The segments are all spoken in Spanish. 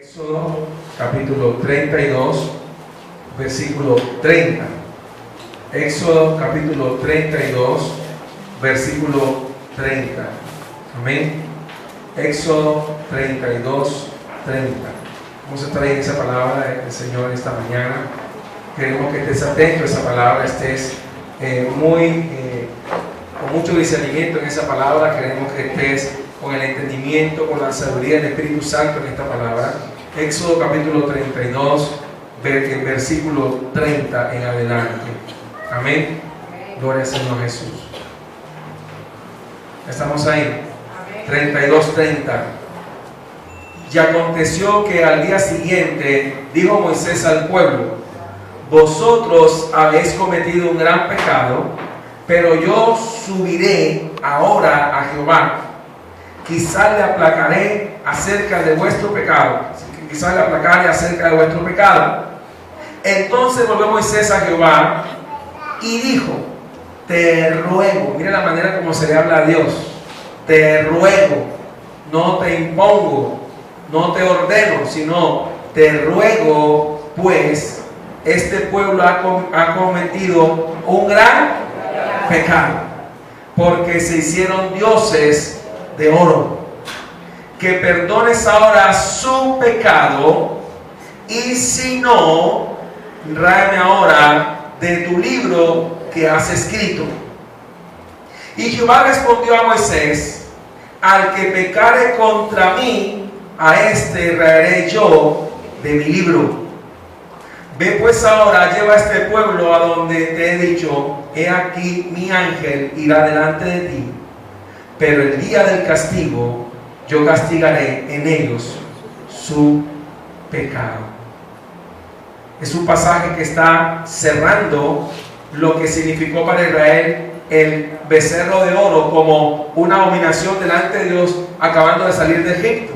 Éxodo capítulo 32, versículo 30. Éxodo capítulo 32, versículo 30. Amén. Éxodo 32, 30. Vamos a estar ahí en esa palabra del Señor esta mañana. Queremos que estés atento a esa palabra, estés con mucho discernimiento en esa palabra. Queremos que estés con el entendimiento, con la sabiduría del Espíritu Santo en esta palabra. Éxodo capítulo 32, versículo 30 en adelante. Amén. Gloria al Señor Jesús. Estamos ahí. 32:30. Y aconteció que al día siguiente dijo Moisés al pueblo: vosotros habéis cometido un gran pecado, pero yo subiré ahora a Jehová. Quizás le aplacaré acerca de vuestro pecado. Quizás le aplacaré acerca de vuestro pecado. Entonces volvió Moisés a Jehová y dijo: te ruego. Mira la manera como se le habla a Dios. Te ruego, no te impongo, no te ordeno, sino te ruego, pues este pueblo ha cometido un gran pecado, porque se hicieron dioses de oro. Que perdones ahora su pecado, y si no, tráeme ahora de tu libro que has escrito. Y Jehová respondió a Moisés: al que pecare contra mí, a este raeré yo de mi libro. Ve pues ahora, lleva a este pueblo a donde te he dicho: he aquí mi ángel irá delante de ti, pero el día del castigo yo castigaré en ellos su pecado. Es un pasaje que está cerrando lo que significó para Israel el becerro de oro como una abominación delante de Dios acabando de salir de Egipto.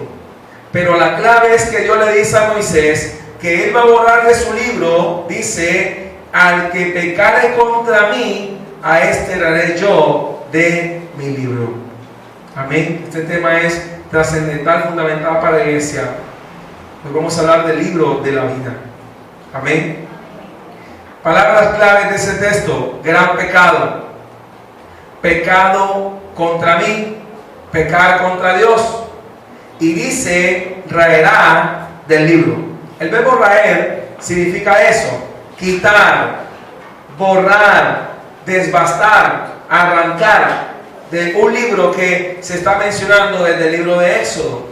Pero la clave es que Dios le dice a Moisés que él va a borrar de su libro, dice: al que pecare contra mí, a este daré yo de mi libro. Amén. Este tema es trascendental, fundamental para la iglesia. Hoy vamos a hablar del libro de la vida. Amén. Palabras claves de ese texto: gran pecado, pecado contra mí, pecar contra Dios. Y dice: raerá del libro. El verbo raer significa eso: quitar, borrar, desbastar, arrancar de un libro que se está mencionando desde el libro de Éxodo.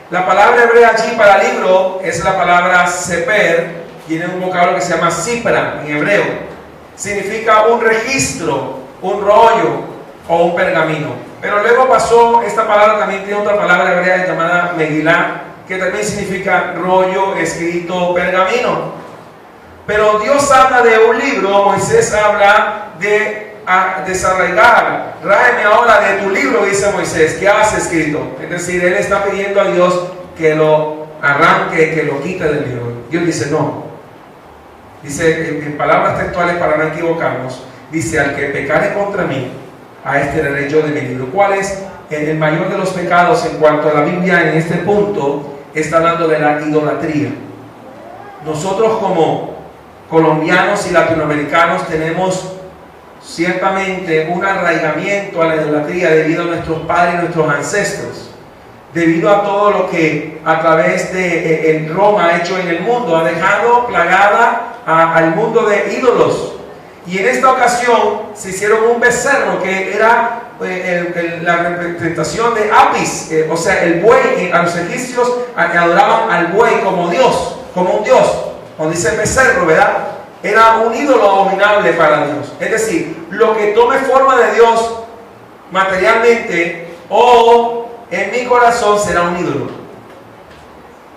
La palabra hebrea allí para libro es la palabra seper. Tiene un vocablo que se llama sipra en hebreo. Significa un registro, un rollo o un pergamino. Pero luego pasó, esta palabra también tiene otra palabra hebrea llamada megilá, que también significa rollo, escrito, pergamino. Pero Dios habla de un libro, Moisés habla de desarraigar. Tráeme ahora de tu libro, dice Moisés, que has escrito. Es decir, él está pidiendo a Dios que lo arranque, que lo quite del libro. Dios dice no. Dice en palabras textuales, para no equivocarnos, dice: al que pecare contra mí, a este daré yo de mi libro. ¿Cuál es el mayor de los pecados en cuanto a la Biblia en este punto? Está hablando de la idolatría. Nosotros como colombianos y latinoamericanos tenemos ciertamente un arraigamiento a la idolatría debido a nuestros padres y nuestros ancestros, debido a todo lo que a través de Roma ha hecho en el mundo, ha dejado plagada al mundo de ídolos. Y en esta ocasión se hicieron un becerro que era la representación de Apis, o sea, el buey. A los egipcios adoraban al buey como Dios, como un Dios. Cuando dice becerro, ¿verdad? Era un ídolo abominable para Dios. Es decir, lo que tome forma de Dios materialmente o en mi corazón será un ídolo.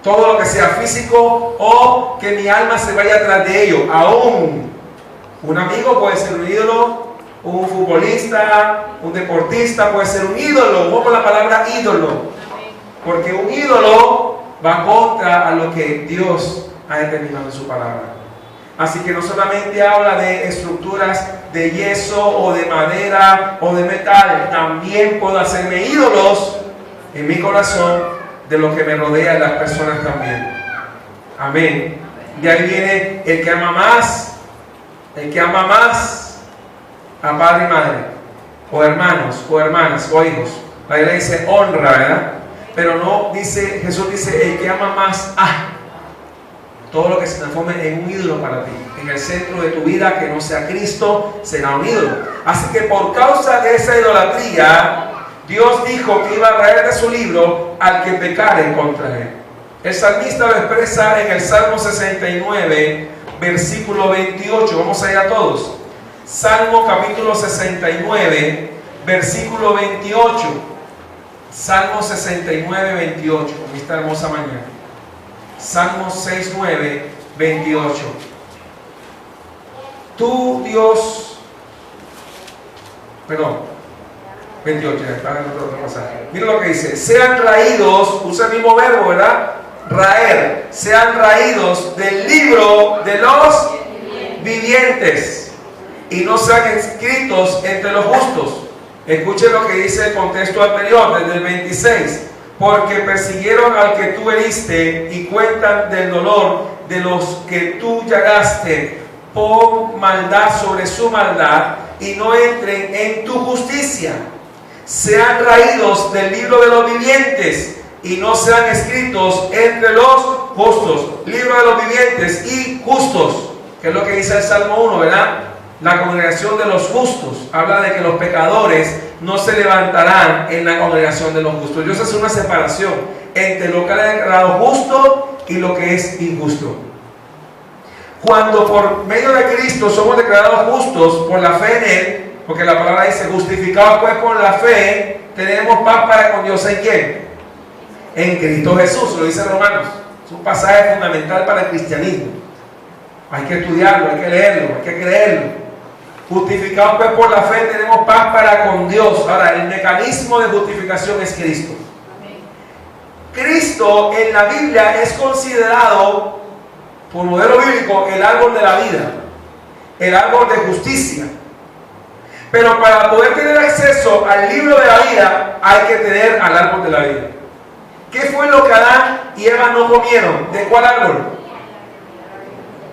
Todo lo que sea físico o que mi alma se vaya atrás de ello. Aún un amigo puede ser un ídolo, un futbolista, un deportista puede ser un ídolo. Vamos la palabra ídolo, porque un ídolo va contra a lo que Dios ha determinado en su palabra. Así que no solamente habla de estructuras de yeso o de madera o de metal, también puedo hacerme ídolos en mi corazón de lo que me rodea y las personas también. Amén. De ahí viene el que ama más a padre y madre, o hermanos, o hermanas, o hijos. La Biblia dice honra, ¿verdad? Pero no dice, Jesús dice el que ama más a todo lo que se transforme en un ídolo para ti. En el centro de tu vida, que no sea Cristo, será un ídolo. Así que por causa de esa idolatría, Dios dijo que iba a traer de su libro al que pecare contra él. El salmista lo expresa en el Salmo 69, versículo 28. Vamos a ir a todos. Salmo capítulo 69, versículo 28. Salmo 69, 28. En esta hermosa mañana. Salmo 69, 28. Tú, Dios, perdón, 28, está en otro pasaje. Mira lo que dice: sean raídos, usa el mismo verbo, ¿verdad? Raer, sean raídos del libro de los vivientes y no sean escritos entre los justos. Escuchen lo que dice el contexto anterior, desde el 26. Porque persiguieron al que tú heriste y cuentan del dolor de los que tú llagaste. Pon maldad sobre su maldad y no entren en tu justicia. Sean raídos del libro de los vivientes y no sean escritos entre los justos. Libro de los vivientes y justos, que es lo que dice el Salmo 1, ¿verdad? La congregación de los justos. Habla de que los pecadores no se levantarán en la congregación de los justos. Dios hace una separación entre lo que ha declarado justo y lo que es injusto. Cuando por medio de Cristo somos declarados justos por la fe en Él, porque la palabra dice justificados pues por la fe, tenemos paz para con Dios. ¿En quién? En Cristo Jesús, lo dice Romanos. Es un pasaje fundamental para el cristianismo. Hay que estudiarlo, hay que leerlo, hay que creerlo. Justificados pues por la fe tenemos paz para con Dios. Ahora, el mecanismo de justificación es Cristo. Cristo en la Biblia es considerado, por modelo bíblico, el árbol de la vida, el árbol de justicia. Pero para poder tener acceso al libro de la vida hay que tener al árbol de la vida. ¿Qué fue lo que Adán y Eva no comieron? ¿De cuál árbol?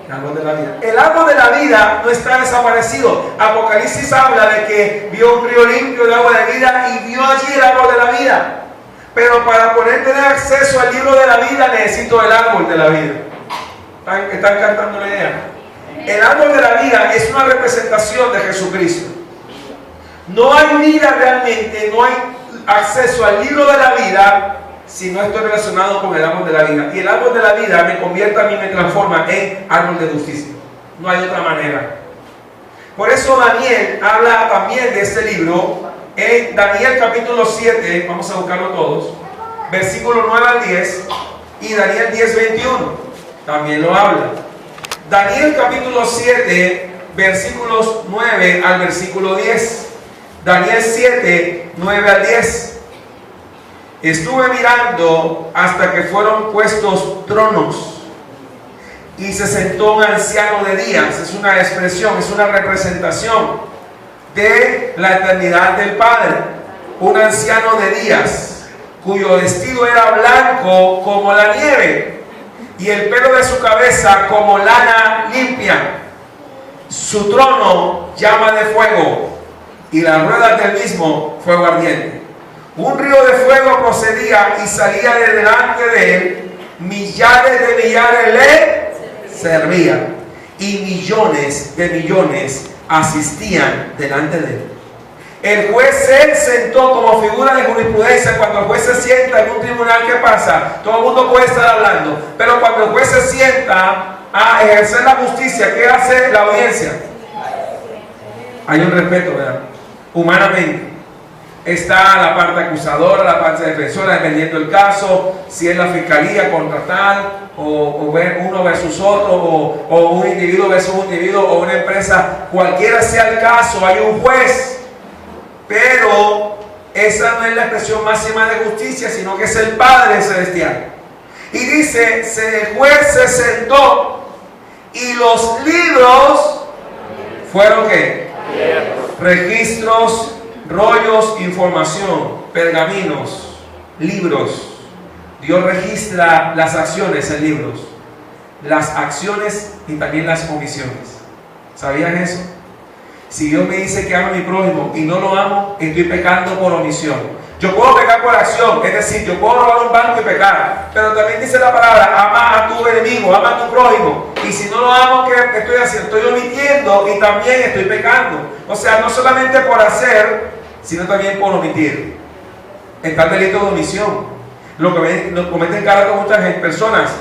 El árbol de la vida. El árbol de la vida no está desaparecido. Apocalipsis habla de que vio un río limpio de agua de vida y vio allí el árbol de la vida. Pero para poder tener acceso al libro de la vida necesito el árbol de la vida. ¿Están cantando la idea? El árbol de la vida es una representación de Jesucristo. No hay vida realmente, no hay acceso al libro de la vida si no estoy relacionado con el árbol de la vida. Y el árbol de la vida me convierte a mí, me transforma en árbol de justicia. No hay otra manera. Por eso Daniel habla también de este libro en Daniel capítulo 7, vamos a buscarlo todos, versículo 9 al 10, y Daniel 10, 21, también lo habla. Daniel capítulo 7, versículos 9 al versículo 10. Daniel 7, 9 al 10. Estuve mirando hasta que fueron puestos tronos y se sentó un anciano de días. Es una expresión, es una representación de la eternidad del Padre. Un anciano de días cuyo vestido era blanco como la nieve y el pelo de su cabeza como lana limpia. Su trono llama de fuego y las ruedas del mismo fuego ardiente. Un río de fuego procedía y salía de delante de él. Millares de millares le servían y millones de millones asistían delante de él. El juez se sentó como figura de jurisprudencia. Cuando el juez se sienta en un tribunal, ¿qué pasa? Todo el mundo puede estar hablando, pero cuando el juez se sienta a ejercer la justicia, ¿qué hace la audiencia? Hay un respeto, ¿verdad? Humanamente. Está la parte acusadora, la parte defensora, dependiendo del caso, si es la fiscalía contra tal, o uno versus otro, o un individuo versus un individuo, o una empresa, cualquiera sea el caso, hay un juez. Pero esa no es la expresión máxima de justicia, sino que es el Padre Celestial. Y dice, el juez se sentó y los libros fueron ¿qué? Registros, rollos, información, pergaminos, libros, Dios registra las acciones en libros, las acciones y también las omisiones. ¿Sabían eso? Si Dios me dice que amo a mi prójimo y no lo amo, estoy pecando por omisión. Yo puedo pecar por acción, es decir, yo puedo robar un banco y pecar, pero también dice la palabra, ama a tu enemigo, ama a tu prójimo. Y si no lo amo, ¿qué estoy haciendo? Estoy omitiendo y también estoy pecando. O sea, no solamente por hacer, sino también por omitir. Está el delito de omisión. Lo cometen cada rato muchas personas.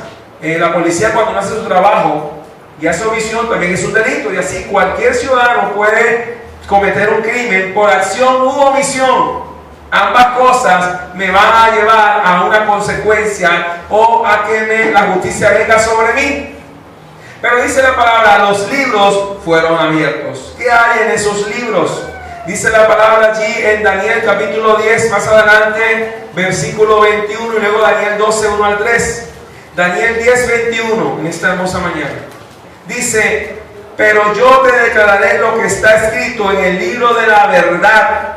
La policía, cuando no hace su trabajo y hace omisión, también es un delito. Y así cualquier ciudadano puede cometer un crimen por acción u omisión. Ambas cosas me van a llevar a una consecuencia o a que la justicia venga sobre mí. Pero dice la palabra, los libros fueron abiertos. ¿Qué hay en esos libros? Dice la palabra allí en Daniel capítulo 10, más adelante, versículo 21, y luego Daniel 12, 1 al 3. Daniel 10, 21, en esta hermosa mañana. Dice, pero yo te declararé lo que está escrito en el libro de la verdad.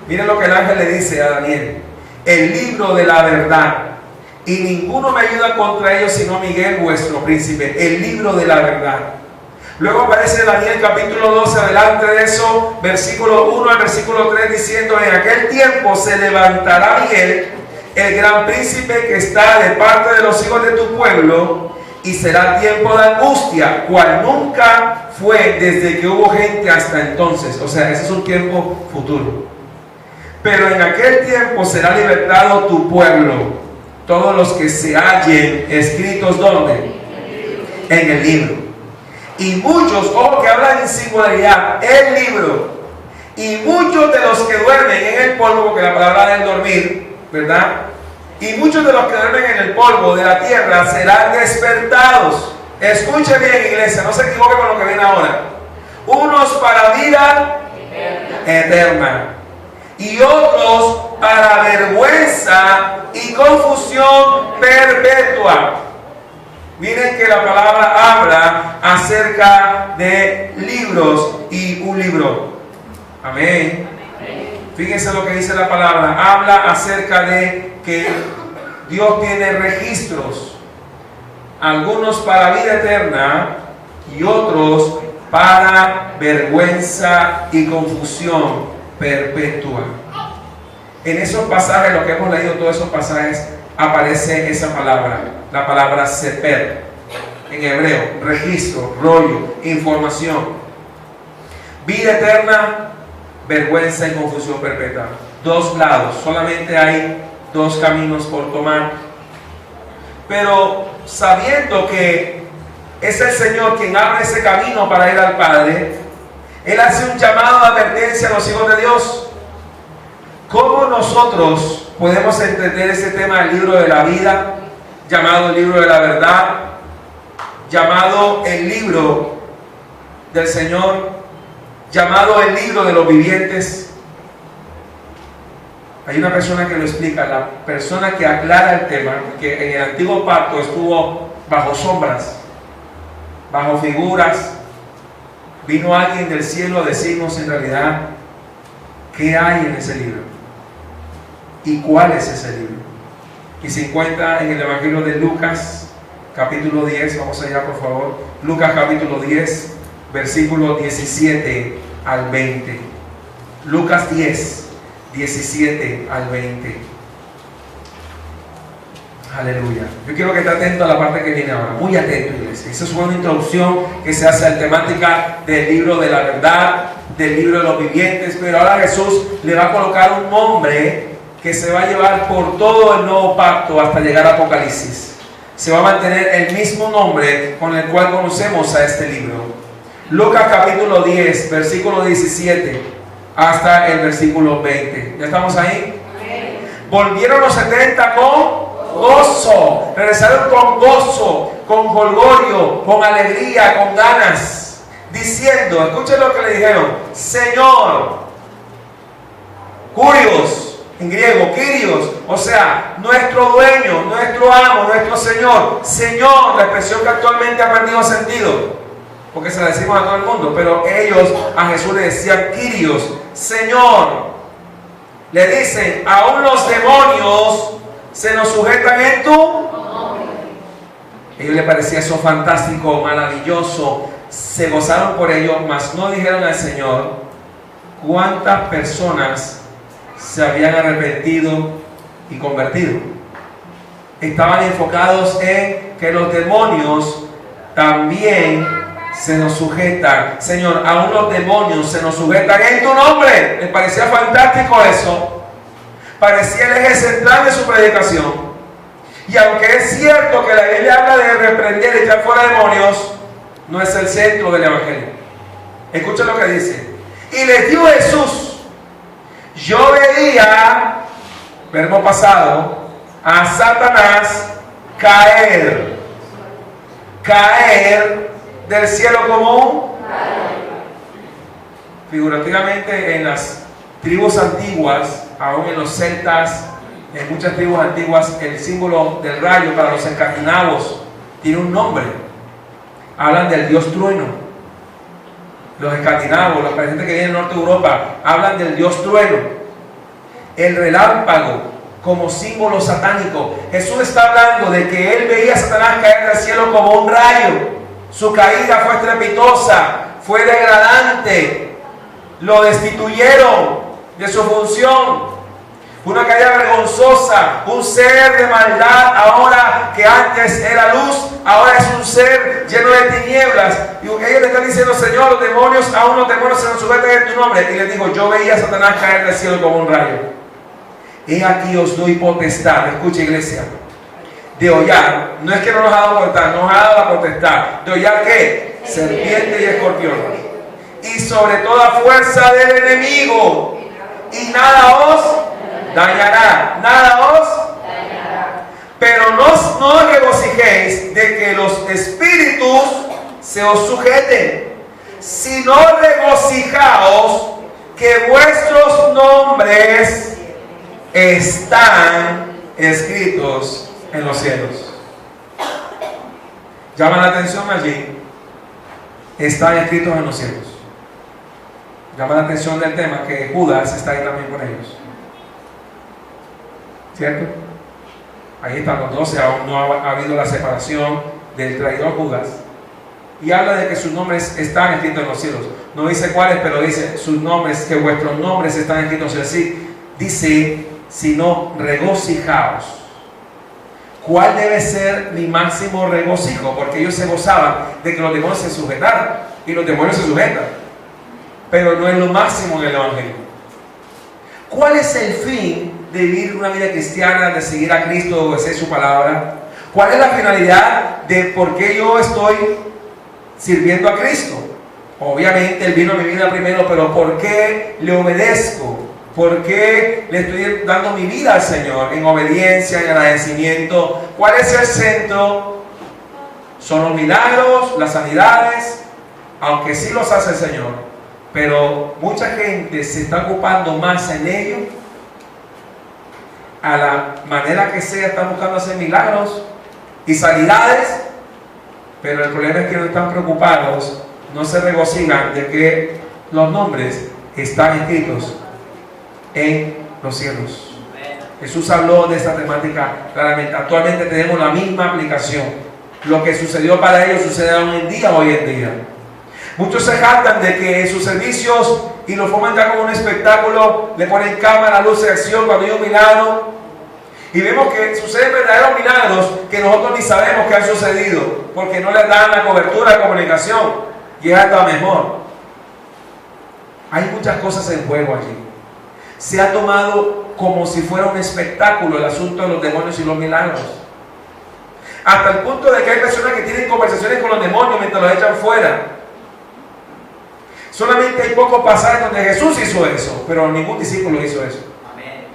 Miren lo que el ángel le dice a Daniel. El libro de la verdad. Y ninguno me ayuda contra ellos sino Miguel, vuestro príncipe. El libro de la verdad. Luego aparece Daniel capítulo 12, adelante de eso, versículo 1 al versículo 3, diciendo, en aquel tiempo se levantará Miguel, el gran príncipe que está de parte de los hijos de tu pueblo, y será tiempo de angustia, cual nunca fue desde que hubo gente hasta entonces. O sea, ese es un tiempo futuro. Pero en aquel tiempo será libertado tu pueblo, todos los que se hallen escritos, ¿dónde? En el libro. Y muchos, ojo que hablan en singularidad, el libro, y muchos de los que duermen en el polvo, porque la palabra del dormir, ¿verdad? Y muchos de los que duermen en el polvo de la tierra serán despertados. Escuche bien, iglesia, no se equivoque con lo que viene ahora. Unos para vida eterna y otros para vergüenza y confusión perpetua. Miren que la palabra habla acerca de libros y un libro. Amén. Fíjense lo que dice la palabra. Habla acerca de que Dios tiene registros. Algunos para vida eterna y otros para vergüenza y confusión perpetua. En esos pasajes, lo que hemos leído, todos esos pasajes, aparece esa palabra, la palabra seper, en hebreo, registro, rollo, información. Vida eterna, vergüenza y confusión perpetua. Dos lados, solamente hay dos caminos por tomar. Pero sabiendo que es el Señor quien abre ese camino para ir al Padre, Él hace un llamado de advertencia a los hijos de Dios. ¿Cómo nosotros podemos entender ese tema del libro de la vida, llamado el libro de la verdad, llamado el libro del Señor, llamado el libro de los vivientes? Hay una persona que lo explica, la persona que aclara el tema, que en el antiguo pacto estuvo bajo sombras, bajo figuras. Vino alguien del cielo a decirnos en realidad qué hay en ese libro y cuál es ese libro. Y se encuentra en el Evangelio de Lucas capítulo 10, vamos allá por favor. Lucas capítulo 10, versículo 17 al 20. Lucas 10, 17 al 20. Aleluya. Yo quiero que esté atento a la parte que viene ahora. Muy atento, iglesia. Esa es una introducción que se hace a la temática del libro de la verdad, del libro de los vivientes. Pero ahora Jesús le va a colocar un nombre que se va a llevar por todo el nuevo pacto hasta llegar a Apocalipsis. Se va a mantener el mismo nombre con el cual conocemos a este libro. Lucas capítulo 10, versículo 17 hasta el versículo 20. ¿Ya estamos ahí? Volvieron los 70 con gozo, regresaron con gozo, con jolgorio, con alegría, con ganas, diciendo, escuchen lo que le dijeron: Señor, Curios, en griego, Kyrios, o sea, nuestro dueño, nuestro amo, nuestro Señor. Señor, la expresión que actualmente ha perdido sentido, porque se la decimos a todo el mundo, pero ellos a Jesús le decían Kyrios, Señor. Le dicen, aún los demonios se nos sujetan en tu nombre. A ellos les parecía eso fantástico, maravilloso, se gozaron por ello, mas no dijeron al Señor cuántas personas se habían arrepentido y convertido. Estaban enfocados en que los demonios también se nos sujetan. Señor, aún los demonios se nos sujetan en tu nombre. Les parecía fantástico eso. Parecía el eje central de su predicación. Y aunque es cierto que la Biblia habla de reprender y echar fuera demonios, no es el centro del Evangelio. Escucha lo que dice. Y les dijo Jesús: yo veía, verbo pasado, a Satanás caer del cielo como un figurativamente en las tribus antiguas, aún en los celtas, en muchas tribus antiguas, el símbolo del rayo para los escandinavos tiene un nombre. Hablan del dios trueno. Los escandinavos, los países que vienen del norte de Europa, hablan del dios trueno. El relámpago como símbolo satánico. Jesús está hablando de que él veía a Satanás caer del cielo como un rayo. Su caída fue estrepitosa, fue degradante, lo destituyeron de su función. Una caída vergonzosa, un ser de maldad ahora que antes era luz, ahora es un ser lleno de tinieblas. Y ellos le están diciendo: Señor, los demonios, aún los demonios se nos sujetan en tu nombre. Y les digo: yo veía a Satanás caer del cielo como un rayo. He aquí os doy potestad, escucha iglesia, de hollar. No es que no nos ha dado potestad, nos ha dado la potestad. ¿De hollar qué? Serpiente y escorpión. Y sobre toda fuerza del enemigo. Y nada os dañará. Nada os dañará. Pero no os regocijéis de que los espíritus se os sujeten, sino regocijaos que vuestros nombres están escritos en los cielos. Llama la atención allí: están escritos en los cielos. Llama la atención del tema que Judas está ahí también con ellos, ¿cierto? Ahí están los 12, aún no ha habido la separación del traidor Judas. Y habla de que sus nombres están escritos en los cielos. No dice cuáles, pero dice sus nombres, que vuestros nombres están escritos así. Dice: sino regocijaos. ¿Cuál debe ser mi máximo regocijo? Porque ellos se gozaban de que los demonios se sujetaran, y los demonios se sujetan, pero no es lo máximo en el Evangelio. ¿Cuál es el fin de vivir una vida cristiana, de seguir a Cristo, de obedecer su palabra? ¿Cuál es la finalidad de por qué yo estoy sirviendo a Cristo? Obviamente Él vino a mi vida primero, pero ¿por qué le obedezco? ¿Por qué le estoy dando mi vida al Señor? En obediencia, en agradecimiento. ¿Cuál es el centro? Son los milagros, las sanidades, aunque sí los hace el Señor, pero mucha gente se está ocupando más en ello. A la manera que sea, están buscando hacer milagros y sanidades, pero el problema es que no están preocupados, no se regocijan de que los nombres están escritos en los cielos. Jesús habló de esta temática claramente. Actualmente tenemos la misma aplicación. Lo que sucedió para ellos sucede hoy en día. Muchos se jactan de que sus servicios y lo fomentan como un espectáculo, le ponen cámara, luz y acción cuando hay un milagro, y vemos que suceden verdaderos milagros que nosotros ni sabemos que han sucedido porque no les dan la cobertura de comunicación, y es hasta mejor. Hay muchas cosas en juego allí. Se ha tomado como si fuera un espectáculo el asunto de los demonios y los milagros, hasta el punto de que hay personas que tienen conversaciones con los demonios mientras los echan fuera. Solamente hay pocos pasajes donde Jesús hizo eso, pero ningún discípulo hizo eso. Amén.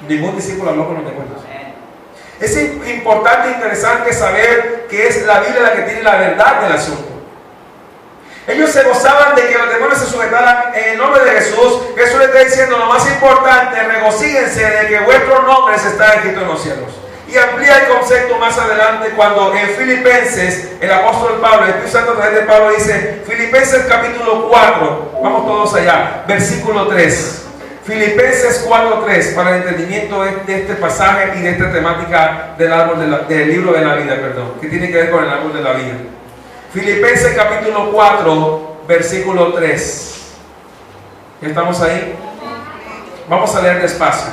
Ningún discípulo habló con los demonios. Amén. Es importante e interesante saber que es la Biblia la que tiene la verdad del asunto. Ellos se gozaban de que los demonios se sujetaran en el nombre de Jesús. Jesús le está diciendo: lo más importante, regocíjense de que vuestros nombres están escritos en los cielos. Y amplía el concepto más adelante cuando en Filipenses, el apóstol Pablo, el Espíritu Santo a través de Pablo dice, Filipenses capítulo 4, vamos todos allá, versículo 3. Filipenses 4:3 para el entendimiento de este pasaje y de esta temática del libro de la vida, que tiene que ver con el árbol de la vida. Filipenses capítulo 4, versículo 3. ¿Ya estamos ahí? Vamos a leer despacio.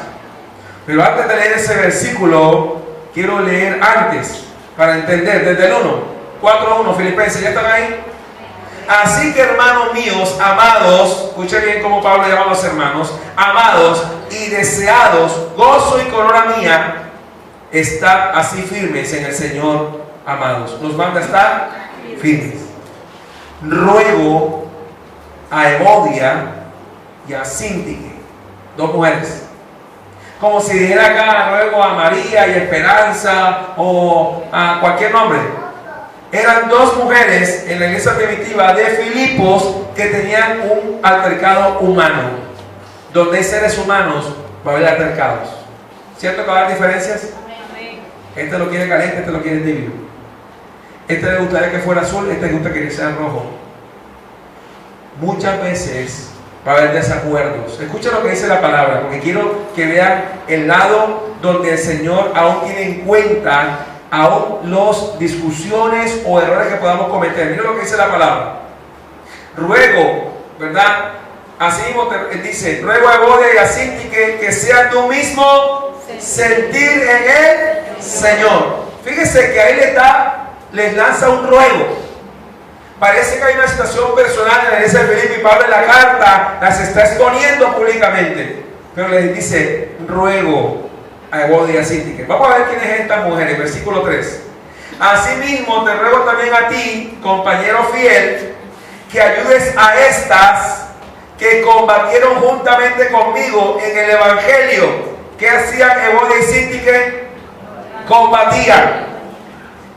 Pero antes de leer ese versículo, quiero leer antes para entender desde el 1. 4:1, Filipenses, ¿ya están ahí? Así que, hermanos míos, amados, escuchen bien cómo Pablo llama a los hermanos, amados y deseados, gozo y corona mía, estad así firmes en el Señor, amados. Nos manda a estar firmes. Ruego a Evodia y a Síntique, dos mujeres. Como si dijera acá, ruego a María y Esperanza o a cualquier nombre. Eran dos mujeres en la iglesia primitiva de Filipos que tenían un altercado humano. Donde hay seres humanos va a haber altercados. ¿Cierto que va a haber diferencias? Este lo quiere caliente, este lo quiere tibio. Este le gustaría que fuera azul, este le gusta que sea rojo. Muchas veces va a haber desacuerdos. Escucha lo que dice la palabra, porque quiero que vean el lado donde el Señor aún tiene en cuenta aún las discusiones o errores que podamos cometer. Mira lo que dice la palabra. Ruego, ¿verdad? Así mismo dice, ruego a Evodia y a Síntique que sea tú mismo sentir en el Señor. Fíjese que ahí les lanza un ruego. Parece que hay una situación personal en la iglesia de Filipo y Pablo en la carta las está exponiendo públicamente. Pero les dice, ruego a Evodia y a Síntique. Vamos a ver quién es esta mujer, en versículo 3. Asimismo te ruego también a ti, compañero fiel, que ayudes a estas que combatieron juntamente conmigo en el Evangelio. ¿Qué hacían Evodia y Síntique? Combatían.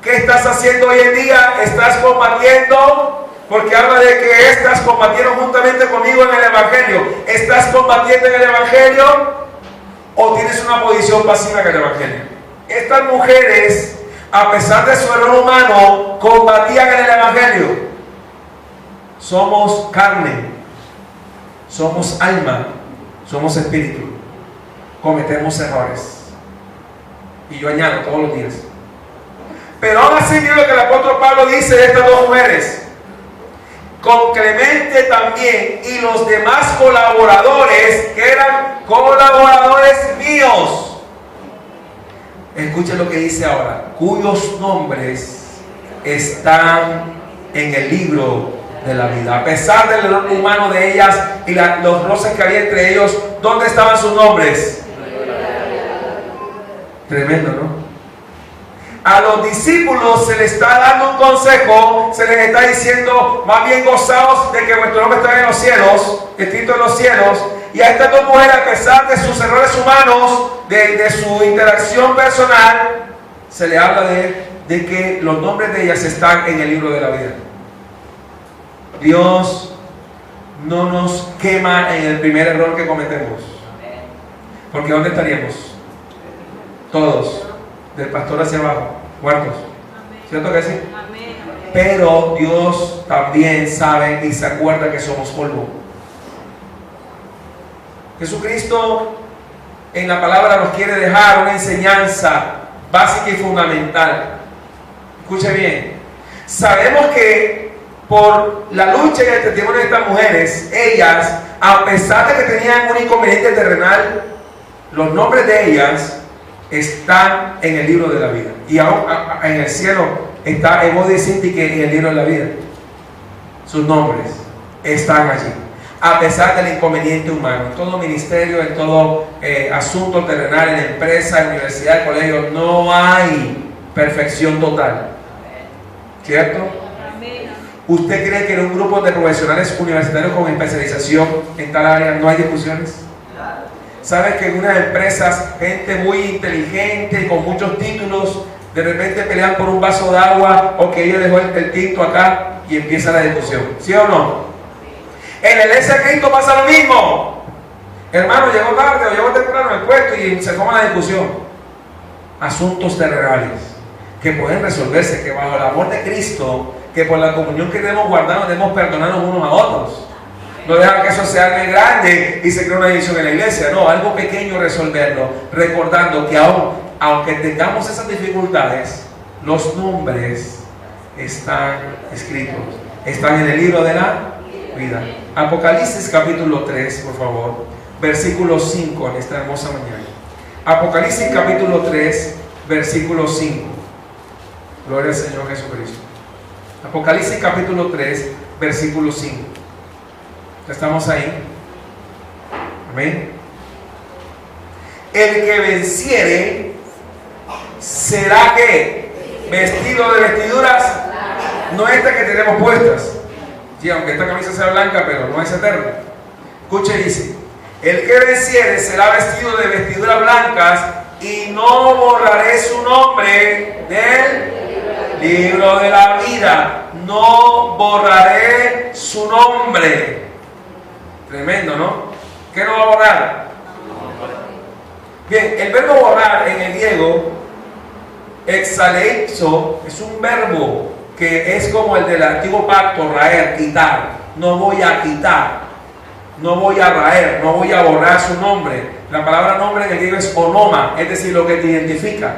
¿Qué estás haciendo hoy en día? Estás combatiendo, porque habla de que estas combatieron juntamente conmigo en el Evangelio. ¿Estás combatiendo en el Evangelio o tienes una posición pasiva en el Evangelio? Estas mujeres, a pesar de su error humano, combatían en el Evangelio. Somos carne, somos alma, somos espíritu. Cometemos errores. Y yo añado todos los días. Pero aún así, mira lo que el apóstol Pablo dice de estas dos mujeres. Con Clemente también y los demás colaboradores, que eran colaboradores míos. Escuchen lo que dice ahora. Cuyos nombres están en el libro de la vida. A pesar del error humano de ellas y los roces que había entre ellos, ¿dónde estaban sus nombres? Tremendo, ¿no? A los discípulos se les está dando un consejo, se les está diciendo, más bien gozaos de que vuestro nombre está en los cielos, escrito en los cielos. Y a estas dos mujeres, a pesar de sus errores humanos, de su interacción personal, se le habla de que los nombres de ellas están en el libro de la vida. Dios no nos quema en el primer error que cometemos. Porque ¿dónde estaríamos? Todos, del pastor hacia abajo, muertos. ¿Cierto que sí? Pero Dios también sabe y se acuerda que somos polvo. Jesucristo en la palabra nos quiere dejar una enseñanza básica y fundamental. Escuche bien. Sabemos que por la lucha y el testimonio de estas mujeres, ellas, a pesar de que tenían un inconveniente terrenal, los nombres de ellas están en el libro de la vida. Y aún en el cielo está Evodia y Síntique en el libro de la vida. Sus nombres están allí. A pesar del inconveniente humano, en todo ministerio, en todo asunto terrenal, en empresa, en universidad, en colegio, no hay perfección total. ¿Cierto? ¿Usted cree que en un grupo de profesionales universitarios con especialización en tal área no hay discusiones? ¿Sabes que en unas empresas, gente muy inteligente y con muchos títulos, de repente pelean por un vaso de agua o que ella dejó el tinto acá y empieza la discusión? ¿Sí o no? En la iglesia de Cristo pasa lo mismo. Hermano, llegó tarde o llegó temprano al puesto y se forma la discusión. Asuntos terrenales que pueden resolverse, que bajo el amor de Cristo, que por la comunión que debemos guardar, debemos perdonarnos unos a otros. No dejar que eso se haga grande y se cree una división en la iglesia. No, algo pequeño resolverlo, recordando que aunque tengamos esas dificultades, los nombres están escritos, están en el libro de la vida. Apocalipsis capítulo 3, por favor, versículo 5 en esta hermosa mañana. Apocalipsis capítulo 3, versículo 5. Gloria al Señor Jesucristo. Apocalipsis capítulo 3, versículo 5. ¿Estamos ahí? Amén. El que venciere será que vestido de vestiduras, no esta que tenemos puestas. Sí, aunque esta camisa sea blanca, pero no es eterna. Escuche, dice: el que venciere será vestido de vestiduras blancas, y no borraré su nombre del libro de la vida. No borraré su nombre. Tremendo, ¿no? ¿Qué no va a borrar? Bien, el verbo borrar en el griego, exaleizo, es un verbo que es como el del antiguo pacto, raer, quitar. No voy a quitar, no voy a raer, no voy a borrar su nombre. La palabra nombre en el griego es onoma, es decir, lo que te identifica.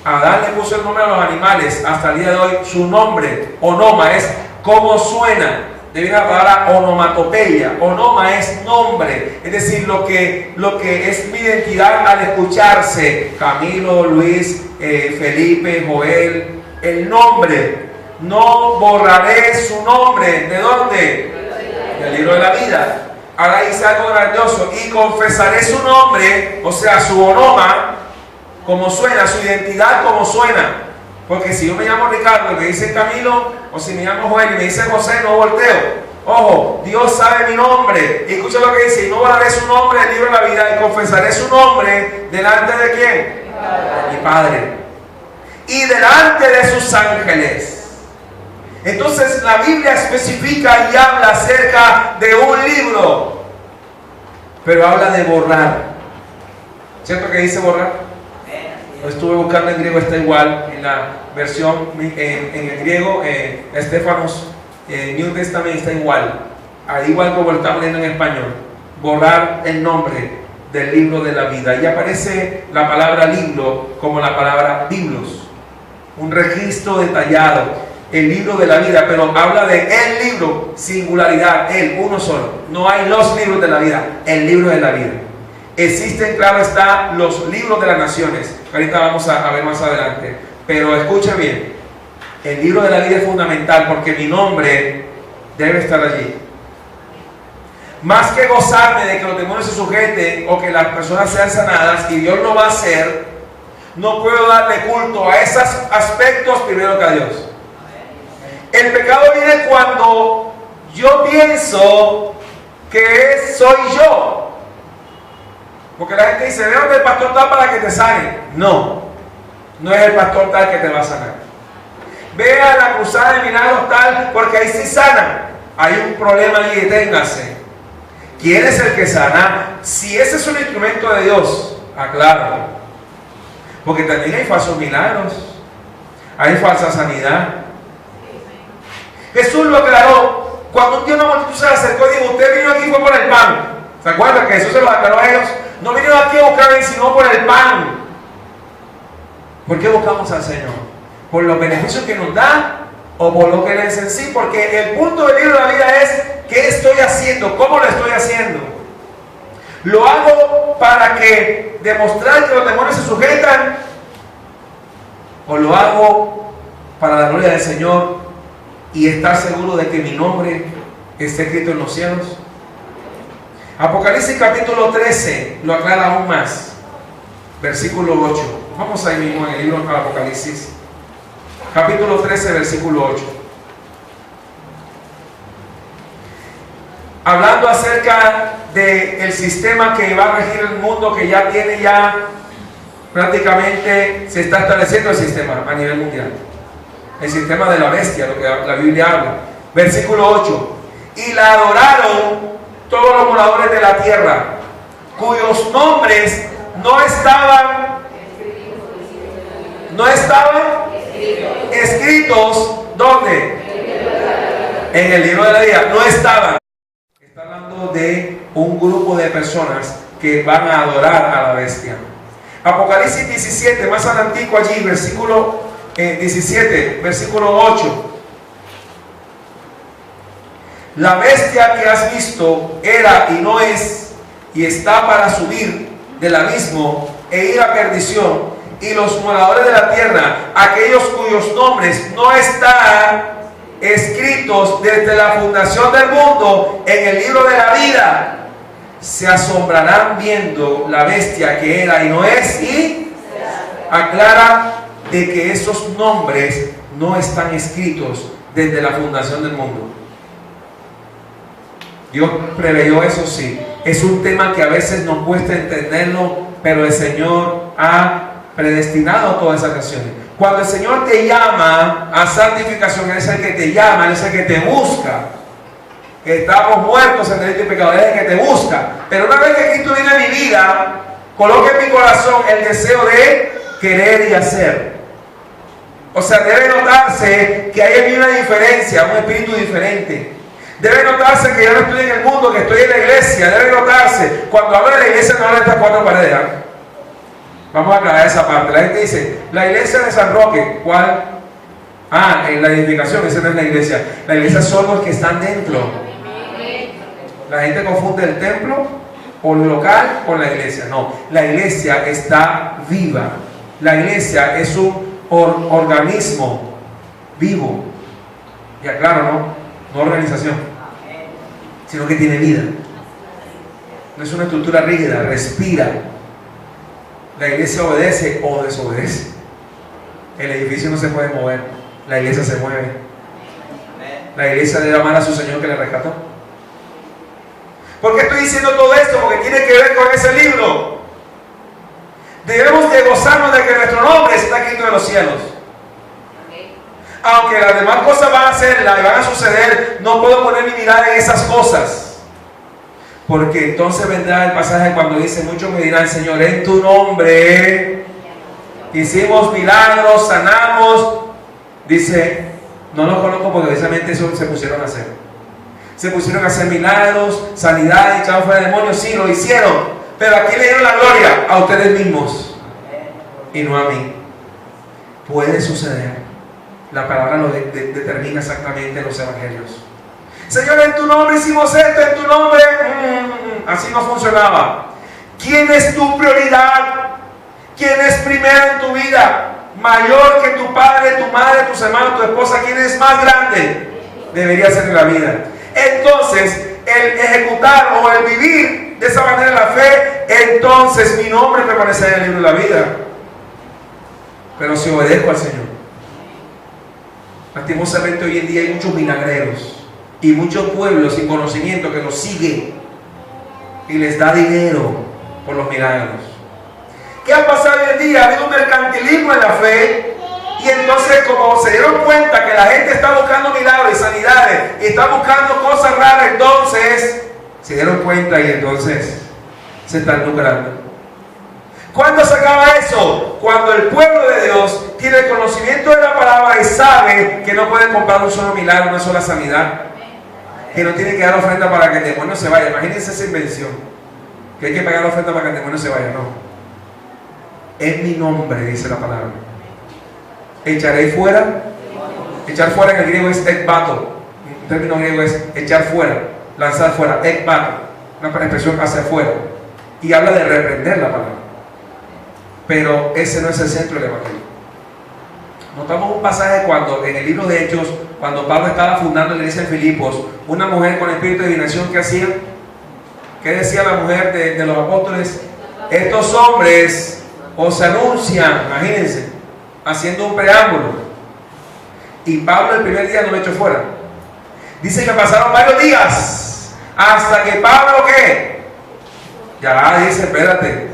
Adán le puso el nombre a los animales, hasta el día de hoy su nombre, onoma, es cómo suena. De viene la palabra onomatopeya. Onoma es nombre, es decir, lo que es mi identidad al escucharse. Camilo, Luis, Felipe, Joel, el nombre. No borraré su nombre. ¿De dónde? Del libro de la vida. Ahora dice algo grandioso: y confesaré su nombre, o sea, su onoma, como suena, su identidad como suena. Porque si yo me llamo Ricardo y me dicen Camilo, o si me llamo Joel y me dicen José, no volteo. Ojo, Dios sabe mi nombre. Y escucha lo que dice: y no borraré su nombre del libro de la vida, y confesaré su nombre delante de ¿quién? Mi Padre. Y delante de sus ángeles. Entonces la Biblia especifica y habla acerca de un libro, pero habla de borrar. ¿Cierto que dice borrar? Lo estuve buscando en griego, está igual. En la versión en el griego, Stephanos New Testament, está igual. Ahí igual como lo estamos leyendo en español. Borrar el nombre del libro de la vida. Y aparece la palabra libro como la palabra biblos. Un registro detallado. El libro de la vida, pero habla de el libro, singularidad, el, uno solo. No hay los libros de la vida, el libro de la vida. Existen, claro está, los libros de las naciones, que ahorita vamos a ver más adelante. Pero escuche bien, el libro de la vida es fundamental porque mi nombre debe estar allí. Más que gozarme de que los demonios se sujeten o que las personas sean sanadas, y Dios lo va a hacer, no puedo darle culto a esos aspectos primero que a Dios. El pecado viene cuando yo pienso que soy yo. Porque la gente dice: veo que el pastor tal para que te sane. No, no es el pastor tal que te va a sanar. Ve a la cruzada de milagros tal, porque ahí sí sana. Hay un problema ahí, deténgase. ¿Quién es el que sana? Si ese es un instrumento de Dios, acláralo. Porque también hay falsos milagros, hay falsa sanidad. Jesús lo aclaró cuando un día una multitud se le acercó y dijo: usted vino aquí fue por el pan. ¿Se acuerdan que Jesús se lo aclaró a ellos? No vinieron aquí a buscar a él, sino por el pan. ¿Por qué buscamos al Señor? ¿Por los beneficios que nos da o por lo que Él es en sí? Porque el punto del libro de la vida es: ¿qué estoy haciendo? ¿Cómo lo estoy haciendo? ¿Lo hago para que demostrar que los demonios se sujetan? ¿O lo hago para la gloria del Señor y estar seguro de que mi nombre está escrito en los cielos? Apocalipsis capítulo 13 lo aclara aún más. Versículo 8. Vamos ahí mismo en el libro de Apocalipsis. Capítulo 13, versículo 8. Hablando acerca del sistema que va a regir el mundo, que ya tiene prácticamente, se está estableciendo el sistema a nivel mundial. El sistema de la bestia, lo que la Biblia habla. Versículo 8. Y la adoraron todos los moradores de la tierra, cuyos nombres no estaban escritos, ¿dónde? En el libro de la vida, no estaban. hablando de un grupo de personas que van a adorar a la bestia. Apocalipsis 17, más adelantico allí, versículo 17, versículo 8. La bestia que has visto era y no es, y está para subir del abismo e ir a perdición, y los moradores de la tierra, aquellos cuyos nombres no están escritos desde la fundación del mundo en el libro de la vida, se asombrarán viendo la bestia que era y no es, y aclara de que esos nombres no están escritos desde la fundación del mundo. Dios preveyó eso, sí. Es un tema que a veces nos cuesta entenderlo, pero el Señor ha predestinado todas esas acciones. Cuando el Señor te llama a santificación, Él es el que te llama, Él es el que te busca. Estamos muertos en delito y pecado, Él es el que te busca. Pero una vez que Cristo viene a mi vida, coloque en mi corazón el deseo de querer y hacer. O sea, debe notarse que hay en mí una diferencia, un espíritu diferente. Debe notarse que yo no estoy en el mundo, que estoy en la iglesia. Debe notarse, cuando hablo de la iglesia no hablo de estas cuatro paredes, ¿eh? Vamos a aclarar esa parte. La gente dice, la iglesia de San Roque, ¿cuál? En la edificación, esa no es la iglesia. La iglesia son los que están dentro. La gente confunde el templo o lo local con la iglesia. No, la iglesia está viva. La iglesia es un organismo vivo. Y aclaro, ¿no? No organización, sino que tiene vida. No es una estructura rígida, respira. La iglesia obedece o desobedece. El edificio no se puede mover, la iglesia se mueve. La iglesia debe amar a su Señor que le rescató. ¿Por qué estoy diciendo todo esto? Porque tiene que ver con ese libro. Debemos de gozarnos de que nuestro nombre está escrito en los cielos. Aunque las demás cosas van a suceder, no puedo poner mi mirada en esas cosas. Porque entonces vendrá el pasaje cuando dice, muchos me dirán, Señor, en tu nombre hicimos milagros, sanamos. Dice, no los conozco porque precisamente eso se pusieron a hacer. Se pusieron a hacer milagros, sanidad, echaron fuera demonios, sí, lo hicieron. Pero ¿a quién le dieron la gloria? A ustedes mismos. Y no a mí. Puede suceder. La palabra lo determina exactamente en los evangelios. Señor, en tu nombre hicimos esto, en tu nombre. Así no funcionaba. ¿Quién es tu prioridad? ¿Quién es primero en tu vida? Mayor que tu padre, tu madre, tus hermanos, tu esposa. ¿Quién es más grande? Debería ser en la vida. Entonces, el ejecutar o el vivir de esa manera la fe, entonces mi nombre permanecerá en el libro de la vida. Pero si obedezco al Señor. Lastimosamente hoy en día hay muchos milagreros y muchos pueblos sin conocimiento que los siguen y les da dinero por los milagros. ¿Qué ha pasado hoy en día? Ha habido un mercantilismo en la fe, y entonces como se dieron cuenta que la gente está buscando milagros y sanidades y está buscando cosas raras, entonces se dieron cuenta y entonces se están lucrando. ¿Cuándo se acaba eso? Cuando el pueblo de Dios tiene el conocimiento de la palabra y sabe que no puede comprar un solo milagro, una sola sanidad, que no tiene que dar ofrenda para que el demonio se vaya. Imagínense esa invención, que hay que pagar ofrenda para que el demonio se vaya. No, en mi nombre, dice la palabra, echaré fuera. Echar fuera en el griego es ekbato. El término griego es echar fuera, lanzar fuera, ekbato, una expresión hacia afuera, y habla de reprender la palabra. Pero ese no es el centro del evangelio. Notamos un pasaje cuando en el libro de Hechos, cuando Pablo estaba fundando la iglesia en Filipos, una mujer con espíritu de adivinación, ¿qué hacía? ¿Qué decía la mujer de los apóstoles? Estos hombres os anuncian, imagínense, haciendo un preámbulo. Y Pablo el primer día no lo echó fuera. Dice que pasaron varios días hasta que Pablo, ¿qué? Ya dice, espérate,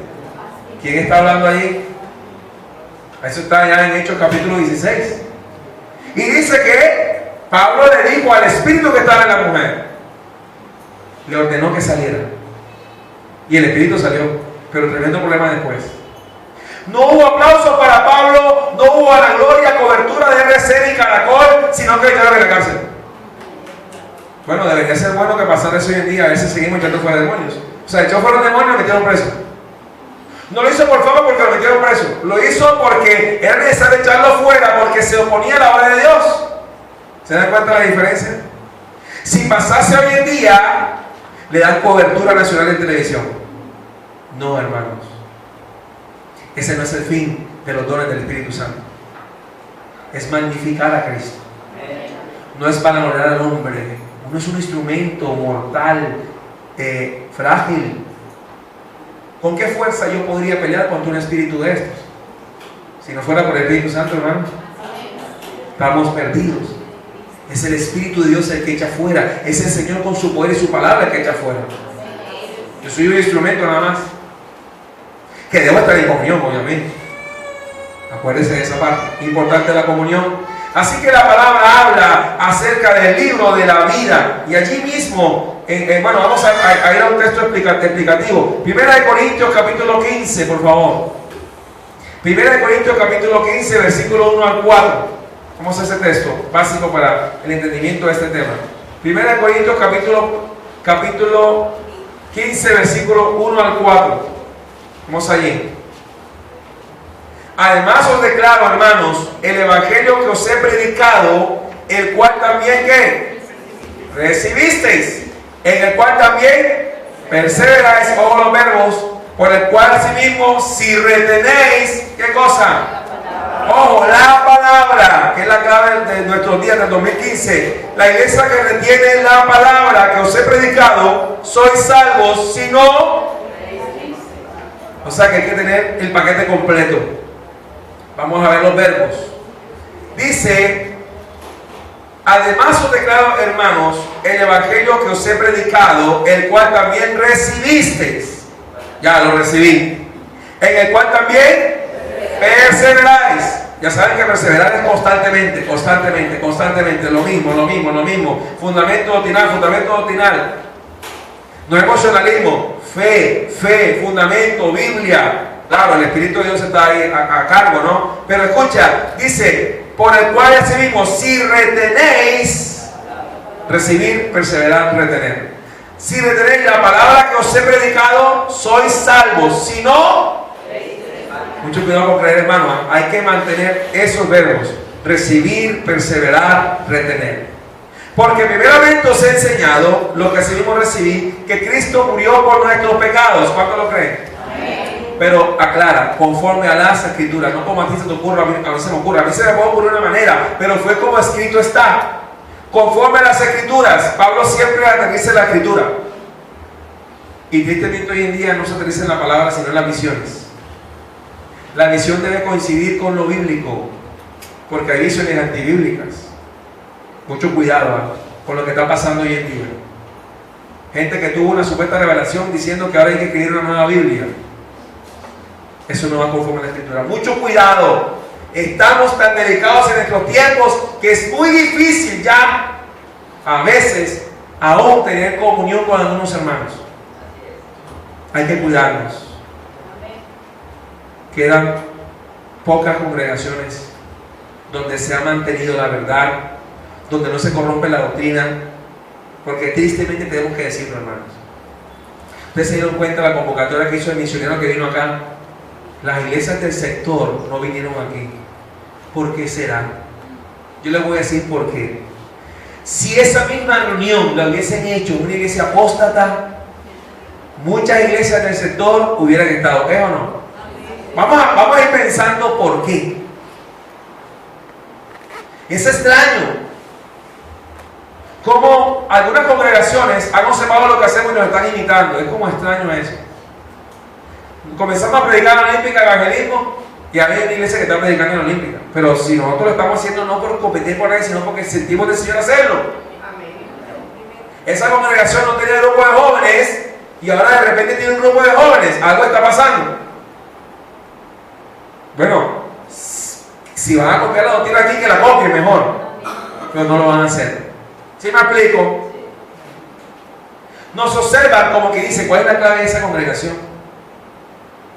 ¿quién está hablando allí? Eso está ya en Hechos capítulo 16. Y dice que Pablo le dijo al espíritu que estaba en la mujer, le ordenó que saliera. Y el espíritu salió, pero tremendo problema después. No hubo aplauso para Pablo, no hubo vanagloria, cobertura de RC y Caracol, sino que lo echaron en la cárcel. Bueno, debería ser bueno que pasara eso hoy en día. A veces seguimos echando fuera demonios. O sea, echó fuera un demonio y lo metieron preso. No lo hizo por fama porque lo metieron preso. Lo hizo porque era necesario echarlo fuera porque se oponía a la obra de Dios. ¿Se dan cuenta de la diferencia? Si pasase hoy en día, le dan cobertura nacional en televisión. No, hermanos. Ese no es el fin de los dones del Espíritu Santo. Es magnificar a Cristo. No es valorar al hombre. Uno es un instrumento mortal, frágil. ¿Con qué fuerza yo podría pelear contra un espíritu de estos? Si no fuera por el Espíritu Santo, hermanos, estamos perdidos. Es el Espíritu de Dios el que echa fuera. Es el Señor con su poder y su palabra el que echa fuera. Yo soy un instrumento nada más. Que debo estar en comunión, obviamente. Acuérdense de esa parte. Importante la comunión. Así que la palabra habla acerca del libro de la vida. Y allí mismo, bueno, vamos a ir a un texto explicativo. Primera de Corintios capítulo 15, por favor. Primera de Corintios capítulo 15, versículo 1 al 4. Vamos a ese texto básico para el entendimiento de este tema. Primera de Corintios capítulo 15, versículo 1 al 4. Vamos allí. Además os declaro, hermanos, el evangelio que os he predicado, el cual también ¿qué? Recibisteis, en el cual también perseveráis, ojo los verbos, por el cual asimismo si retenéis, ¿qué cosa? Ojo, la palabra, que es la clave de nuestros días del 2015. La iglesia que retiene la palabra que os he predicado, sois salvos, si no. O sea que hay que tener el paquete completo. Vamos a ver los verbos. Dice: además os declaro, hermanos, el evangelio que os he predicado, el cual también recibisteis. Ya lo recibí. En el cual también perseveráis. Ya saben que perseverar es constantemente, lo mismo. Fundamento doctrinal. No emocionalismo, fe, fundamento, Biblia. Claro, el Espíritu de Dios está ahí a cargo, ¿no? Pero escucha, dice, por el cual asimismo, si retenéis, recibir, perseverar, retener. Si retenéis la palabra que os he predicado, sois salvos. Si no, mucho cuidado con creer, hermano. Hay que mantener esos verbos: recibir, perseverar, retener. Porque primeramente os he enseñado lo que asimismo recibí, que Cristo murió por nuestros pecados. ¿Cuánto lo creen? Pero aclara, conforme a las escrituras, no como a ti se te ocurra, a mí se me ocurre. A mí se me puede ocurrir de una manera, pero fue como escrito está. Conforme a las escrituras. Pablo siempre aterriza en la escritura. Y tristemente hoy en día no se aterriza en la palabra, sino en las visiones. La visión debe coincidir con lo bíblico, porque hay visiones antibíblicas. Mucho cuidado con lo que está pasando hoy en día. Gente que tuvo una supuesta revelación diciendo que ahora hay que escribir una nueva Biblia. Eso no va conforme a la escritura. Mucho cuidado. Estamos tan delicados en nuestros tiempos que es muy difícil ya a veces aún tener comunión con algunos hermanos. Hay que cuidarnos. Quedan pocas congregaciones donde se ha mantenido la verdad, donde no se corrompe la doctrina, porque tristemente tenemos que decirlo, hermanos. Ustedes se dieron cuenta de la convocatoria que hizo el misionero que vino acá. Las iglesias del sector no vinieron aquí. ¿Por qué será? Yo les voy a decir por qué. Si esa misma reunión la hubiesen hecho en una iglesia apóstata, muchas iglesias del sector hubieran estado, ¿es o no? Vamos a ir pensando por qué. Es extraño como algunas congregaciones han observado lo que hacemos y nos están imitando. Es como extraño eso. Comenzamos a predicar en la olímpica, evangelismo, y hay una iglesia que está predicando en la olímpica. Pero si nosotros lo estamos haciendo no por competir por nadie, sino porque sentimos del Señor hacerlo. Esa congregación no tenía grupo de jóvenes y ahora de repente tiene un grupo de jóvenes. Algo está pasando. Bueno, si van a copiar la doctrina aquí, que la copien mejor. Pero no lo van a hacer. ¿Sí me explico? Nos observan como que dice, ¿cuál es la clave de esa congregación?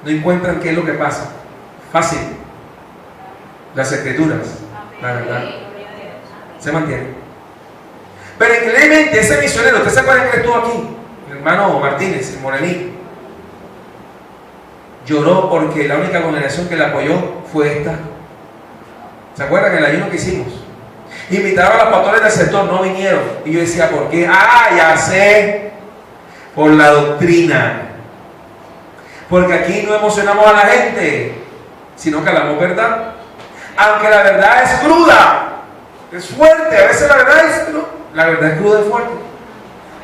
No encuentran qué es lo que pasa. Fácil. Las escrituras, la verdad. Se mantiene. Pero increíblemente ese misionero, ¿usted se acuerda que estuvo aquí? El hermano Martínez, el morenito. Lloró porque la única congregación que le apoyó fue esta. ¿Se acuerdan el ayuno que hicimos? Invitaron a los pastores del sector, no vinieron. Y yo decía, ¿por qué? Ah, ya sé. Por la doctrina. Porque aquí no emocionamos a la gente, sino que hablamos verdad. Aunque la verdad es cruda, es fuerte. A veces la verdad es cruda y fuerte.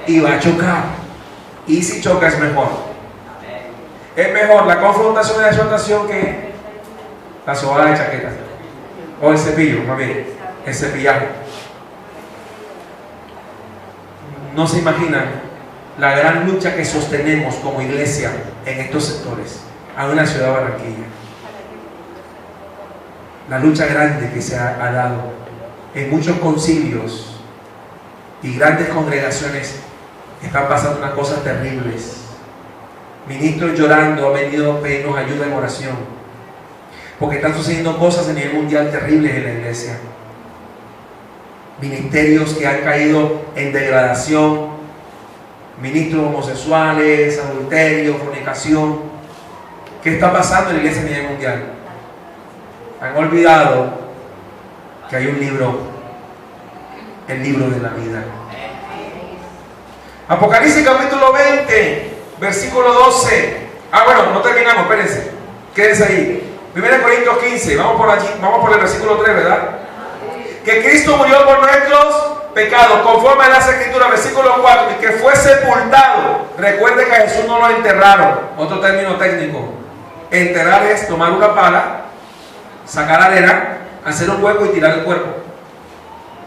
Y va a chocar. Y si choca es mejor. Es mejor la confrontación y la exhortación que la sobada de chaqueta. O el cepillo, más bien. El cepillaje. No se imaginan la gran lucha que sostenemos como iglesia en estos sectores, aún en la ciudad de Barranquilla. La lucha grande que se ha dado en muchos concilios y grandes congregaciones. Están pasando unas cosas terribles. Ministros llorando, han venido a pedirnos ayuda en oración, porque están sucediendo cosas a nivel mundial terribles en la iglesia. Ministerios que han caído en degradación, ministros homosexuales, adulterio, fornicación. ¿Qué está pasando en la iglesia a nivel mundial? Han olvidado que hay un libro, el libro de la vida. Apocalipsis capítulo 20, versículo 12. Bueno, no terminamos, espérense. Quédense ahí. 1 Corintios 15, vamos por allí, vamos por el versículo 3, ¿verdad? Que Cristo murió por nuestros pecados, conforme a las Escrituras, versículo 4, y que fue sepultado. Recuerde que a Jesús no lo enterraron. Otro término técnico. Enterrar es tomar una pala, sacar arena, hacer un hueco y tirar el cuerpo.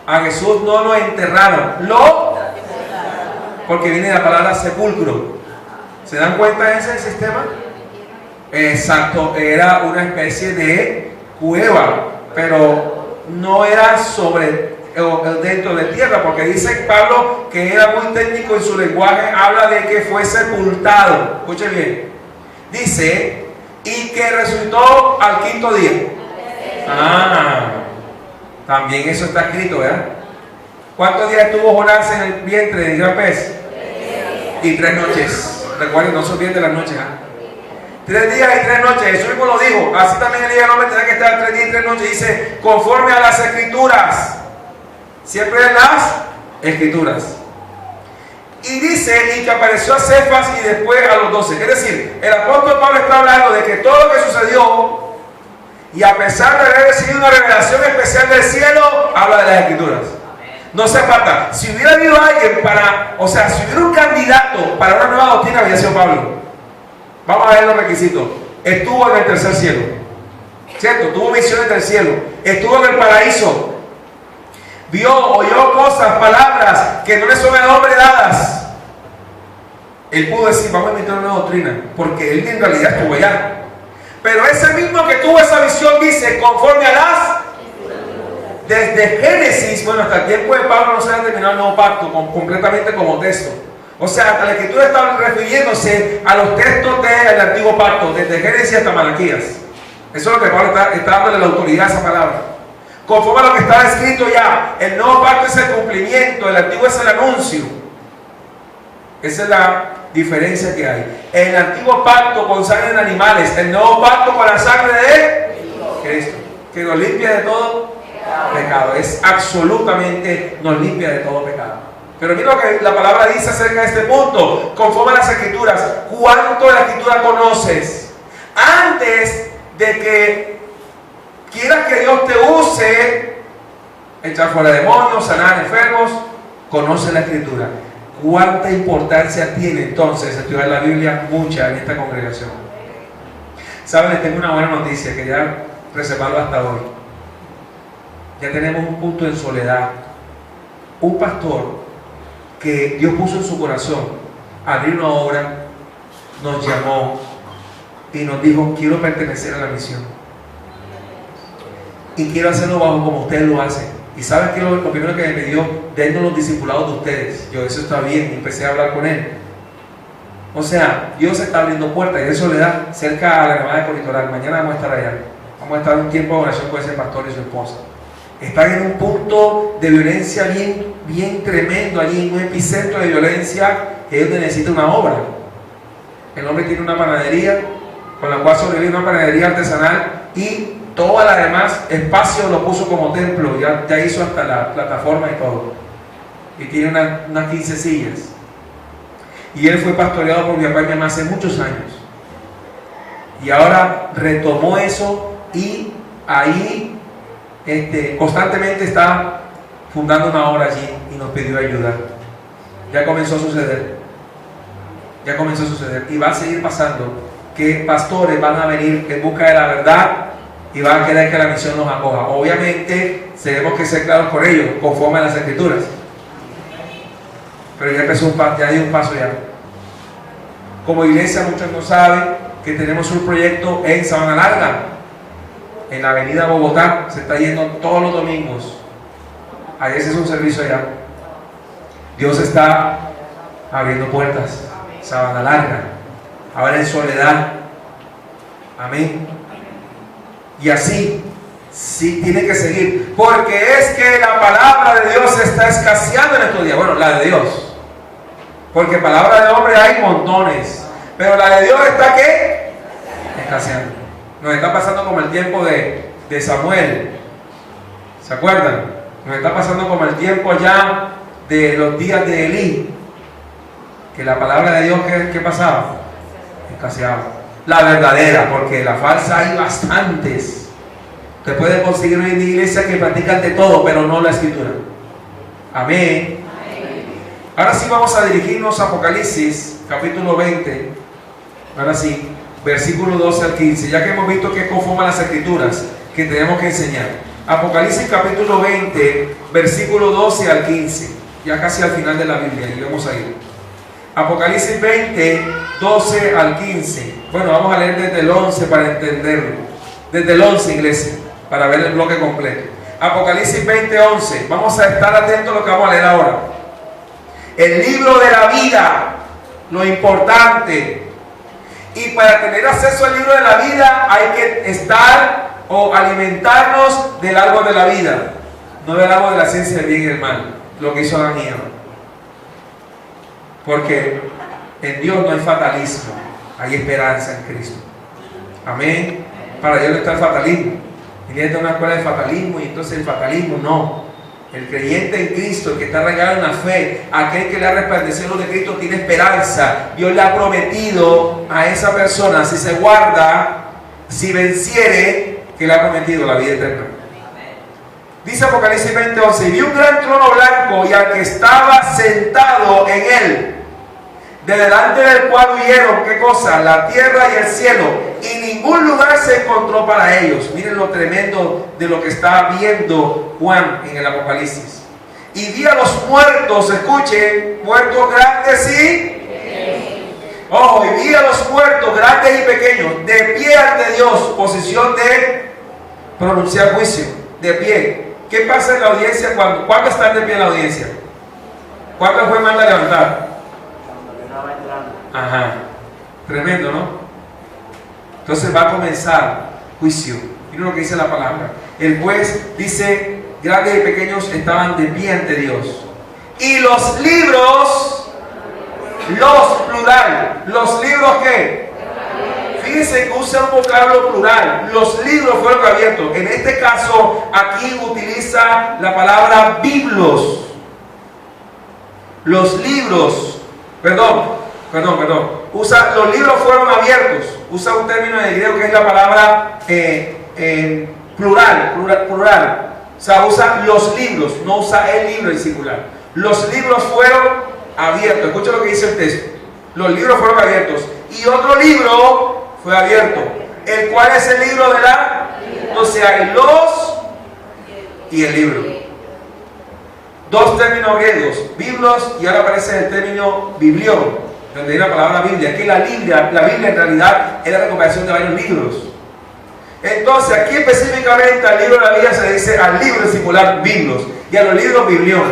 A Jesús no lo enterraron, porque viene de la palabra sepulcro. ¿Se dan cuenta de ese sistema? Exacto, era una especie de cueva, pero no era dentro de tierra, porque dice Pablo que era muy técnico en su lenguaje, habla de que fue sepultado. Escuche bien, dice, y que resucitó al quinto día. También eso está escrito, ¿verdad? ¿Cuántos días estuvo Jonás en el vientre del gran pez? Y 3 noches. Recuerden, no se olviden de las noches. 3 días y 3 noches. Jesús mismo lo dijo. Así también el Hijo del Hombre tendrá que estar 3 días y 3 noches. Dice, conforme a las Escrituras. Siempre en las Escrituras. Y dice, y que apareció a Cefas y después a los 12. Es decir, el apóstol Pablo está hablando de que todo lo que sucedió, y a pesar de haber recibido una revelación especial del cielo, habla de las Escrituras. No se aparta. Si hubiera habido alguien si hubiera un candidato para una nueva doctrina, habría sido Pablo. Vamos a ver los requisitos. Estuvo en el tercer cielo, ¿cierto? Tuvo visiones del cielo. Estuvo en el paraíso. Oyó cosas, palabras que no le son al hombre dadas. Él pudo decir, vamos a inventar una nueva doctrina, porque él en realidad estuvo allá. Pero ese mismo que tuvo esa visión dice, conforme a las... Desde Génesis, hasta el tiempo de Pablo no se ha terminado el nuevo pacto completamente como texto. O sea, la Escritura está refiriéndose a los textos del antiguo pacto, desde Génesis hasta Malaquías. Eso es lo que Pablo está dándole la autoridad a esa palabra. Conforme a lo que estaba escrito ya, el nuevo pacto es el cumplimiento, el antiguo es el anuncio. Esa es la diferencia que hay. El antiguo pacto con sangre de animales, el nuevo pacto con la sangre de Cristo, que nos limpia de todo pecado. Es absolutamente, nos limpia de todo pecado. Pero mira lo que la palabra dice acerca de este punto. Conforme a las Escrituras, ¿cuánto de la Escritura conoces? Antes de que quieras que Dios te use, echar fuera demonios, sanar enfermos, conoce la Escritura. ¿Cuánta importancia tiene entonces estudiar la Biblia? Mucha en esta congregación. Saben, les tengo una buena noticia, quería reservarlo hasta hoy. Ya tenemos un punto en soledad. Un pastor que Dios puso en su corazón abrir una obra, nos llamó y nos dijo, quiero pertenecer a la misión y quiero hacerlo bajo como ustedes lo hacen. Y ¿saben qué? Lo primero que me pidió, dennos los discipulados de ustedes. Yo, eso está bien, y empecé a hablar con él. O sea, Dios está abriendo puertas, y de soledad, cerca a la Nevada de Coritoral. Mañana vamos a estar allá. Vamos a estar un tiempo de oración con ese pastor y su esposa. Están en un punto de violencia bien tremendo, allí en un epicentro de violencia, que es donde necesita una obra. El hombre tiene una panadería con la cual sobrevive, una panadería artesanal, y todo el demás espacio lo puso como templo, ya hizo hasta la plataforma y todo. Y tiene unas 15 sillas. Y él fue pastoreado por mi papá y mi mamá hace muchos años. Y ahora retomó eso y ahí constantemente está fundando una obra allí y nos pidió ayuda. Ya comenzó a suceder. Ya comenzó a suceder. Y va a seguir pasando que pastores van a venir en busca de la verdad y van a querer que la misión nos acoja. Obviamente tenemos que ser claros con ellos, conforme a las Escrituras. Pero ya empezó ya dio un paso ya. Como iglesia, muchos no saben que tenemos un proyecto en Sabana Larga, en la avenida Bogotá. Se está yendo todos los domingos. Ahí ese es un servicio allá. Dios está abriendo puertas. Sabana Larga, ahora en Soledad. Amén. Y así, sí, tiene que seguir, porque es que la palabra de Dios está escaseando en estos días. Bueno, la de Dios, porque palabra de hombre hay montones, pero la de Dios está ¿qué? Escaseando. Nos está pasando como el tiempo de Samuel. ¿Se acuerdan? Nos está pasando como el tiempo ya de los días de Elí, que la palabra de Dios, ¿qué pasaba? Escaseaba. La verdadera, porque la falsa hay bastantes. Usted puede conseguir una iglesia que practican de todo, pero no la Escritura. Amén. Ahora sí vamos a dirigirnos a Apocalipsis, capítulo 20. Ahora sí, versículo 12 al 15. Ya que hemos visto que conforman las Escrituras que tenemos que enseñar. Apocalipsis, capítulo 20, versículo 12 al 15. Ya casi al final de la Biblia, y vamos a ir. Apocalipsis 20, 12 al 15. Bueno, vamos a leer desde el 11 para entenderlo. Desde el 11, iglesia, para ver el bloque completo. Apocalipsis 20, 11. Vamos a estar atentos a lo que vamos a leer ahora. El libro de la vida, lo importante. Y para tener acceso al libro de la vida hay que estar o alimentarnos del árbol de la vida, no del árbol de la ciencia del bien y del mal, lo que hizo Adán y Eva. Porque en Dios no hay fatalismo, hay esperanza en Cristo. Amén. Para Dios no está el fatalismo. Y viene de una escuela de fatalismo, y entonces el fatalismo no. El creyente en Cristo, el que está arraigado en la fe, aquel que le ha resplandecido de Cristo, tiene esperanza. Dios le ha prometido a esa persona, si se guarda, si venciere, que le ha prometido la vida eterna. Dice Apocalipsis 20:11: y vi un gran trono blanco y al que estaba sentado en él, de delante del cual huyeron, ¿qué cosa? La tierra y el cielo, y ningún lugar se encontró para ellos. Miren lo tremendo de lo que está viendo Juan en el Apocalipsis. Y vi a los muertos, escuchen, muertos grandes y... ojo, y vi a los muertos grandes y pequeños, de pie ante Dios, posición de pronunciar juicio, de pie. ¿Qué pasa en la audiencia cuando están de pie en la audiencia? ¿Cuándo el juez manda a levantar? Ajá, tremendo, ¿no? Entonces va a comenzar juicio. Miren lo que dice la palabra. El juez dice: grandes y pequeños estaban de pie ante Dios. Y los libros, los plural, los libros ¿qué? Fíjense que usa un vocablo plural. Los libros fueron abiertos. En este caso, aquí utiliza la palabra biblos. Los libros, perdón. Usa, los libros fueron abiertos. Usa un término de griego que es la palabra plural. O sea, usa los libros, no usa el libro en singular. Los libros fueron abiertos. Escucha lo que dice el texto. Los libros fueron abiertos. Y otro libro fue abierto. ¿El cual es el libro de la? Entonces hay los y el libro. Dos términos griegos, biblos, y ahora aparece el término biblión, donde hay la palabra Biblia. Aquí la Biblia en realidad es la recuperación de varios libros. Entonces aquí específicamente al libro de la Biblia se le dice al libro en singular biblos, y a los libros biblión.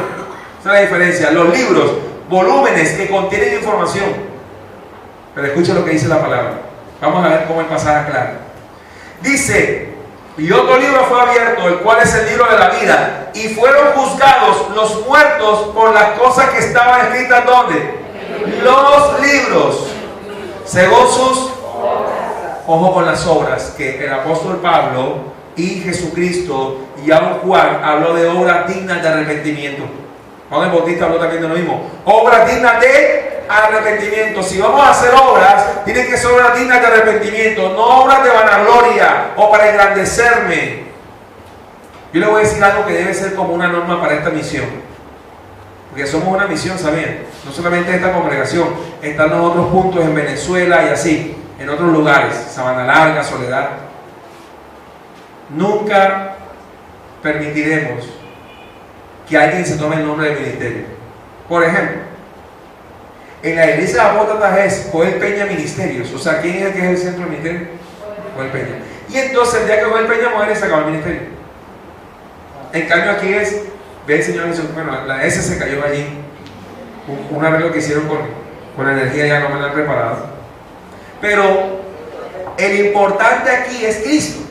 Esa es la diferencia. Los libros, volúmenes que contienen información. Pero escucha lo que dice la palabra. Vamos a ver cómo el pasaje aclara. Dice: Y otro libro fue abierto, el cual es el libro de la vida. Y fueron juzgados los muertos por las cosas que estaban escritas, ¿dónde? Los libros, según sus... Ojo con las obras, que el apóstol Pablo y Jesucristo y aún Juan habló de obras dignas de arrepentimiento. Juan el Bautista habló también de lo mismo. Obras dignas de arrepentimiento. Si vamos a hacer obras, tienen que ser obras dignas de arrepentimiento, no obras de vanagloria o para engrandecerme. Yo le voy a decir algo que debe ser como una norma para esta misión. Porque somos una misión, ¿saben? No solamente esta congregación, están los otros puntos en Venezuela y así, en otros lugares, Sabana Larga, Soledad. Nunca permitiremos que alguien se tome el nombre del ministerio. Por ejemplo, en la iglesia de Apóstoles es Joel Peña Ministerios. O sea, ¿quién es el que es el centro del ministerio? Joel Peña. Y entonces el día que Joel Peña muere se acabó el ministerio. En cambio aquí es, ve el Señor Jesús, bueno, la S se cayó allí. Un arreglo que hicieron con la energía, ya no me la han reparado. Pero el importante aquí es Cristo.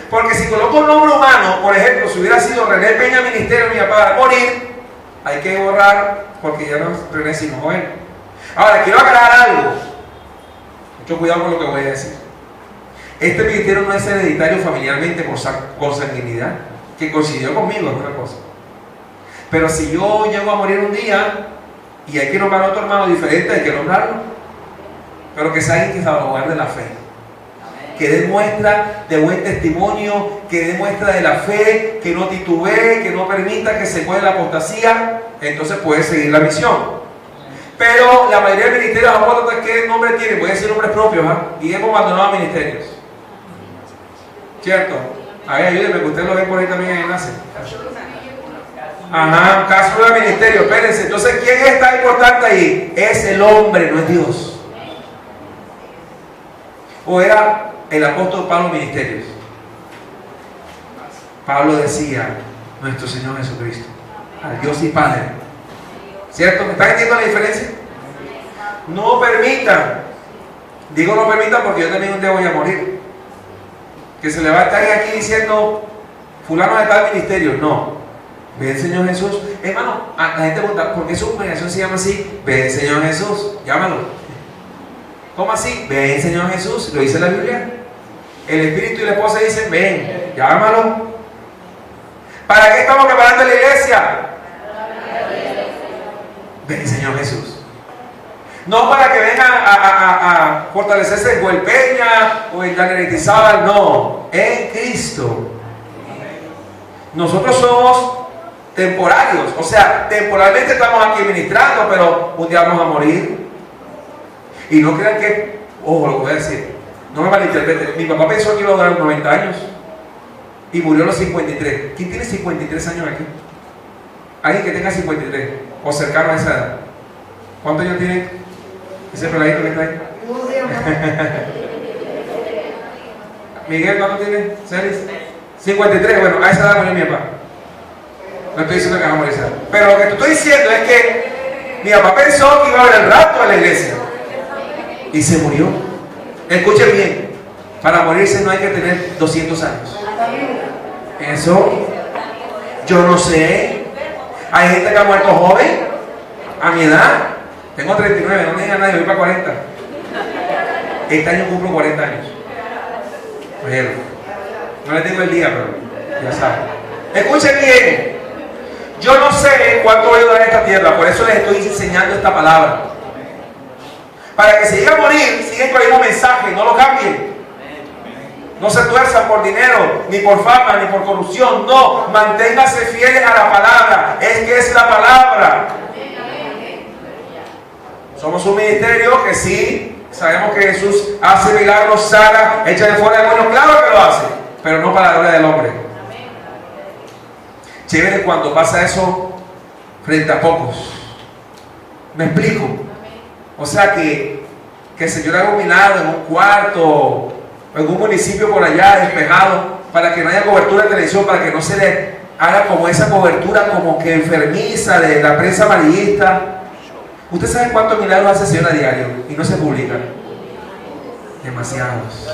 Porque si coloco un nombre humano, por ejemplo, si hubiera sido René Peña Ministerio, mi papá va a morir, hay que borrar, porque ya no es René sino Joel. Ahora, quiero aclarar algo. Mucho cuidado con lo que voy a decir. Este ministerio no es hereditario familiarmente por consanguinidad, que coincidió conmigo, es una cosa. Pero si yo llego a morir un día y hay que nombrar a otro hermano diferente, hay que nombrarlo. Pero que sea alguien que salvaguarde de la fe, que dé muestra de buen testimonio, que dé muestra de la fe, que no titubee, que no permita que se cuele la apostasía, entonces puede seguir la misión. Pero la mayoría de ministerios, ¿qué nombre tienen? Voy a decir nombres propios, y hemos abandonado ministerios. ¿Cierto? A ver, ayúdenme, que ustedes lo ven por ahí también en enlace. Ajá, cápsula de ministerio, espérense. Entonces, ¿quién es tan importante ahí? Es el hombre, no es Dios. ¿O era el apóstol Pablo Ministerios? Pablo decía, nuestro Señor Jesucristo, al Dios y Padre. ¿Cierto? ¿Me están entendiendo la diferencia? No permitan, digo no permitan porque yo también un día voy a morir, que se le va a estar aquí diciendo, fulano de tal ministerio. No, ve el Señor Jesús. Hermano, la gente pregunta, ¿por qué su congregación se llama así? Ve el Señor Jesús, llámalo. ¿Cómo así? Ven, Señor Jesús, lo dice la Biblia. El Espíritu y la esposa dicen, ven, llámalo. ¿Para qué estamos preparando la iglesia? Ven, Señor Jesús. No para que vengan a fortalecerse en Joel Peña o en Daniel Itizábal, no, en Cristo. Nosotros somos temporarios, o sea, temporalmente estamos aquí ministrando, pero un día vamos a morir. Y no crean que, ojo, lo que voy a decir, no me malinterpreten. Mi papá pensó que iba a durar 90 años y murió a los 53. ¿Quién tiene 53 años aquí? Alguien que tenga 53 o cercano a esa edad. ¿Cuántos años tiene ese peladito que está ahí? Miguel, ¿cuánto tiene? ¿Celis? 53. Bueno, a esa edad murió mi papá. No estoy diciendo que va a morir esa edad. Pero lo que te estoy diciendo es que mi papá pensó que iba a haber el rapto de la iglesia. Y se murió. Escuchen bien, para morirse no hay que tener 200 años. Eso, yo no sé. Hay gente que ha muerto joven, a mi edad. Tengo 39, no me digan nadie, voy para 40. Este año cumplo 40 años. Bueno, no les digo el día, pero ya saben. Escuchen bien, yo no sé cuánto voy a durar en esta tierra, por eso les estoy enseñando esta palabra. Para que si llega a morir, siguen con el mismo mensaje, no lo cambien. No se tuerzan por dinero, ni por fama, ni por corrupción. No, manténganse fieles a la palabra. Es que es la palabra. Somos un ministerio que sí, sabemos que Jesús hace milagros, sana, echa de fuera demonios, claro que lo hace, pero no para la gloria del hombre. Chévere cuando pasa eso frente a pocos. ¿Me explico? O sea que el Señor haga un milagro en un cuarto o en un municipio por allá despejado, para que no haya cobertura de televisión, para que no se le haga como esa cobertura como que enfermiza de la prensa amarillista. ¿Usted sabe cuántos milagros hace el Señor a diario y no se publican? Demasiados.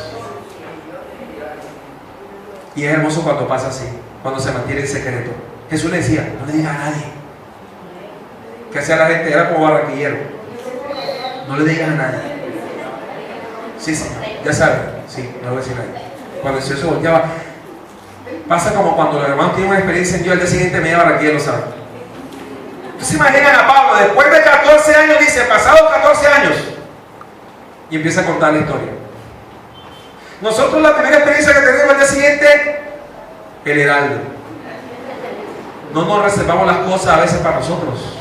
Y es hermoso cuando pasa así, cuando se mantiene en secreto. Jesús le decía, no le digas a nadie. ¿Qué hacía la gente? Era como barranquillero. No le digas a nadie. Sí, Señor, ya saben. Sí, no le voy a decir a nadie. Cuando el Señor se volteaba, pasa como cuando los hermanos tienen una experiencia en Dios, al día siguiente media barranquilla lo saben. Ustedes se imaginan a Pablo, después de 14 años, dice, pasados 14 años, y empieza a contar la historia. Nosotros la primera experiencia que tenemos al día siguiente, el heraldo. No nos reservamos las cosas a veces para nosotros.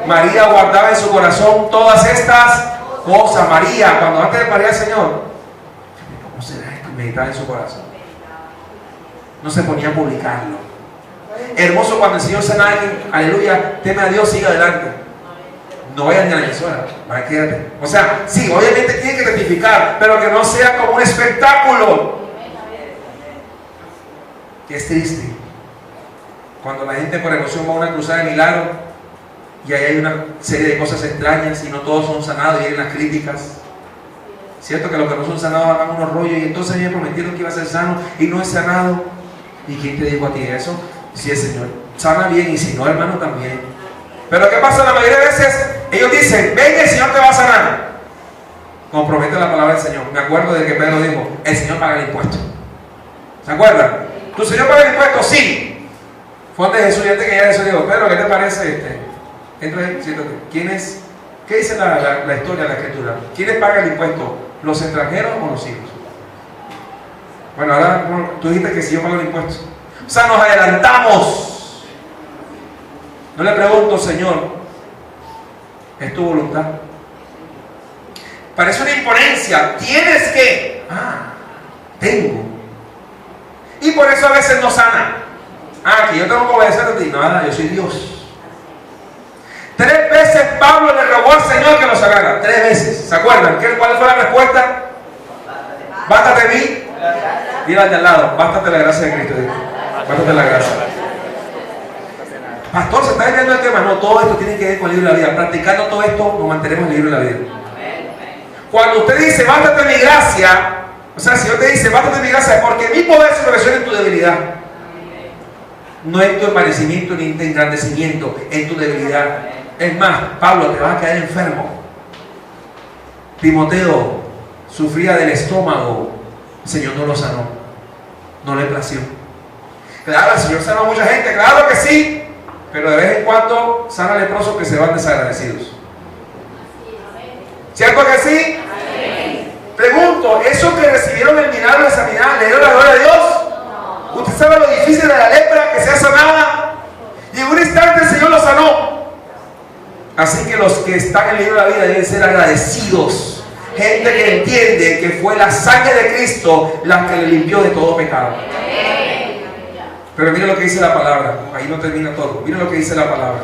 María guardaba en su corazón todas estas cosas. María, cuando antes de parir al Señor, ¿cómo será esto? Meditaba en su corazón. No se ponía a publicarlo. Hermoso cuando el Señor sana a alguien, aleluya, teme a Dios, siga adelante. No vayas ni a la emisora, vaya, quédate. O sea, sí, obviamente tiene que rectificar, pero que no sea como un espectáculo. Que es triste cuando la gente por emoción va a una cruzada de milagro y ahí hay una serie de cosas extrañas y no todos son sanados y hay las críticas. Cierto que los que no son sanados hagan unos rollos y entonces me prometieron que iba a ser sano y no es sanado. ¿Y quién te dijo a ti eso? Si el Señor sana bien y si no, hermano, también. Pero ¿qué pasa? La mayoría de veces ellos dicen, venga, el Señor te va a sanar. Compromete la palabra del Señor. Me acuerdo de que Pedro dijo, el Señor paga el impuesto. ¿Se acuerdan? ¿Tu Señor paga el impuesto? Sí. Fue donde Jesús, y antes que ya eso dijo, Pedro, ¿qué te parece Entra ahí, siéntate. ¿Quién es? ¿Qué dice la historia de la Escritura? ¿Quiénes pagan el impuesto? ¿Los extranjeros o los hijos? Bueno, ahora tú dijiste que si yo pago el impuesto. O sea, nos adelantamos. No le pregunto, Señor, ¿es tu voluntad? Parece una imponencia. Tienes que. Tengo. Y por eso a veces no sana. Que yo tengo que obedecer a ti. Nada, yo soy Dios. 3 veces Pablo le rogó al Señor que lo sanara. 3 veces. ¿Se acuerdan? ¿Cuál fue la respuesta? Bástate de mí. Dile al de al lado, bástate la gracia de Cristo. Bástate la gracia. Pastor, ¿se está entendiendo el tema? No, todo esto tiene que ver con el libro de la vida. Practicando todo esto, nos mantenemos en el libro de la vida. Cuando usted dice, bástate mi gracia, o sea, si Dios te dice, bástate mi gracia, porque mi poder se revela en tu debilidad. No en tu envanecimiento ni en tu engrandecimiento, en tu debilidad. Es más, Pablo, te vas a quedar enfermo. Timoteo sufría del estómago. El Señor no lo sanó. No le plació. Claro, el Señor sanó a mucha gente, claro que sí. Pero de vez en cuando sana leprosos que se van desagradecidos. ¿Cierto que sí? Pregunto, ¿esos que recibieron el milagro de sanidad le dieron la gloria a Dios? ¿Usted sabe lo difícil de la lepra que sea sanada? Y en un instante el Señor lo sanó. Así que los que están en el libro de la vida deben ser agradecidos. Gente que entiende que fue la sangre de Cristo la que le limpió de todo pecado. Pero mire lo que dice la palabra. Ahí no termina todo. Mire lo que dice la palabra.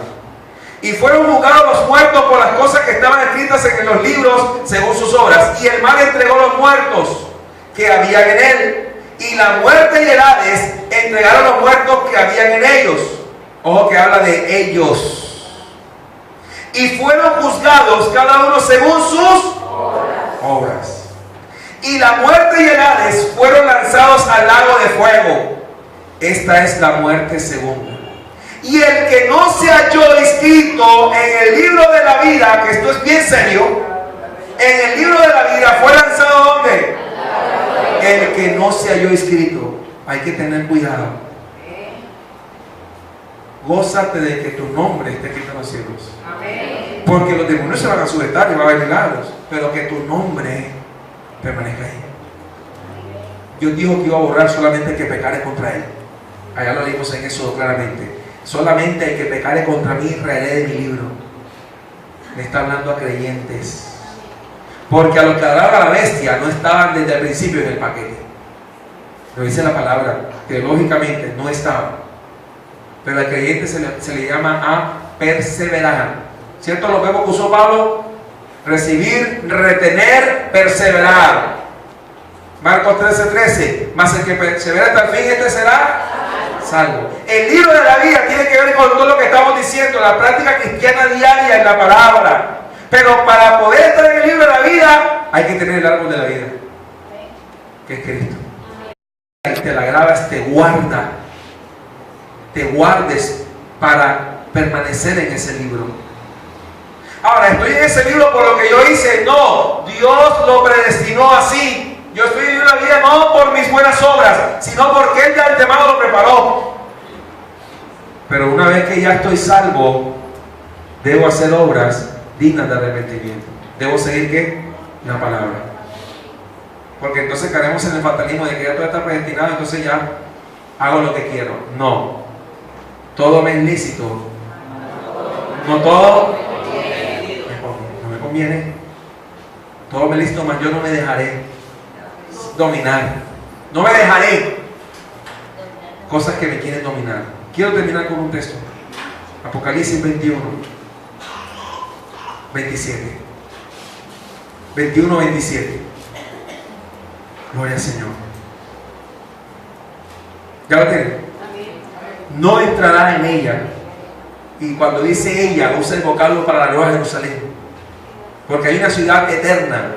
Y fueron juzgados los muertos por las cosas que estaban escritas en los libros según sus obras. Y el mal entregó los muertos que habían en él. Y la muerte y el Hades entregaron los muertos que habían en ellos. Ojo que habla de ellos. Y fueron juzgados cada uno según sus obras. Y la muerte y el Hades fueron lanzados al lago de fuego. Esta es la muerte segunda. Y el que no se halló inscrito en el libro de la vida, que esto es bien serio, en el libro de la vida fue lanzado ¿dónde? El que no se halló inscrito. Hay que tener cuidado. Gózate de que tu nombre esté escrito en los cielos. Porque los demonios se van a sujetar y va a haber milagros, pero que tu nombre permanezca ahí. Dios dijo que iba a borrar solamente el que pecare contra él. Allá lo leímos en eso claramente. Solamente el que pecare contra mí raeré de mi libro. Le está hablando a creyentes. Porque a los que adoraban a la bestia no estaban desde el principio en el paquete. Lo dice la palabra, que lógicamente no estaban. Pero al creyente se le llama a perseverar. ¿Cierto? Los verbos que usó Pablo: recibir, retener, perseverar. Marcos 13:13. Mas el que persevera hasta el fin, este será salvo. El libro de la vida tiene que ver con todo lo que estamos diciendo, la práctica cristiana diaria en la palabra. Pero para poder estar en el libro de la vida, hay que tener el árbol de la vida, que es Cristo. y te la grabas, te guarda, te guardes para permanecer en ese libro. Ahora, estoy en ese libro por lo que yo hice. No, Dios lo predestinó así. Yo estoy en una vida no por mis buenas obras, sino porque Él de antemano lo preparó. Pero una vez que ya estoy salvo, debo hacer obras dignas de arrepentimiento. Debo seguir ¿qué? La palabra. Porque entonces caeremos en el fatalismo de que ya todo está predestinado, entonces ya hago lo que quiero. No. Todo me es lícito. No todo no me conviene. Todo me es lícito, mas yo no me dejaré dominar. No me dejaré cosas que me quieren dominar. Quiero terminar con un texto. Apocalipsis 21, 27. 21, 27. Gloria al Señor. ¿Ya lo tienen? No entrará en ella. Y cuando dice ella, usa el vocablo para la Nueva Jerusalén. Porque hay una ciudad eterna,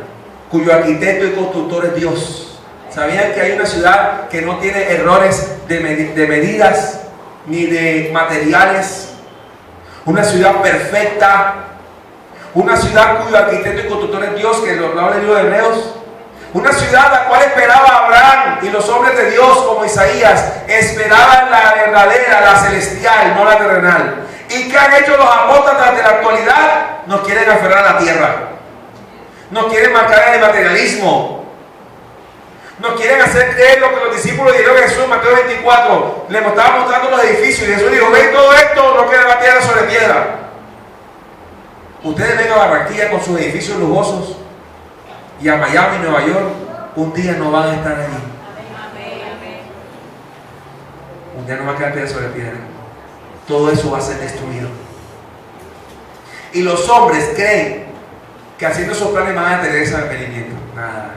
cuyo arquitecto y constructor es Dios. ¿Sabían que hay una ciudad que no tiene errores de medidas ni de materiales? Una ciudad perfecta. Una ciudad cuyo arquitecto y constructor es Dios, que lo habla el libro de Hebreos. Una ciudad la cual esperaba Abraham y los hombres de Dios como Isaías esperaban la verdadera, la celestial, no la terrenal. ¿Y qué han hecho los apóstatas de la actualidad? Nos quieren aferrar a la tierra, nos quieren marcar en el materialismo, nos quieren hacer creer lo que los discípulos dijeron a Jesús en Mateo 24. Le estaban mostrando los edificios y Jesús dijo: ven todo esto, no queda la piedra sobre piedra. Ustedes ven a Barranquilla con sus edificios lujosos y a Miami, Nueva York, un día no van a estar allí. Un día no va a quedar piedra sobre piedra. Todo eso va a ser destruido. Y los hombres creen que haciendo esos planes van a tener ese arrepentimiento. Nada.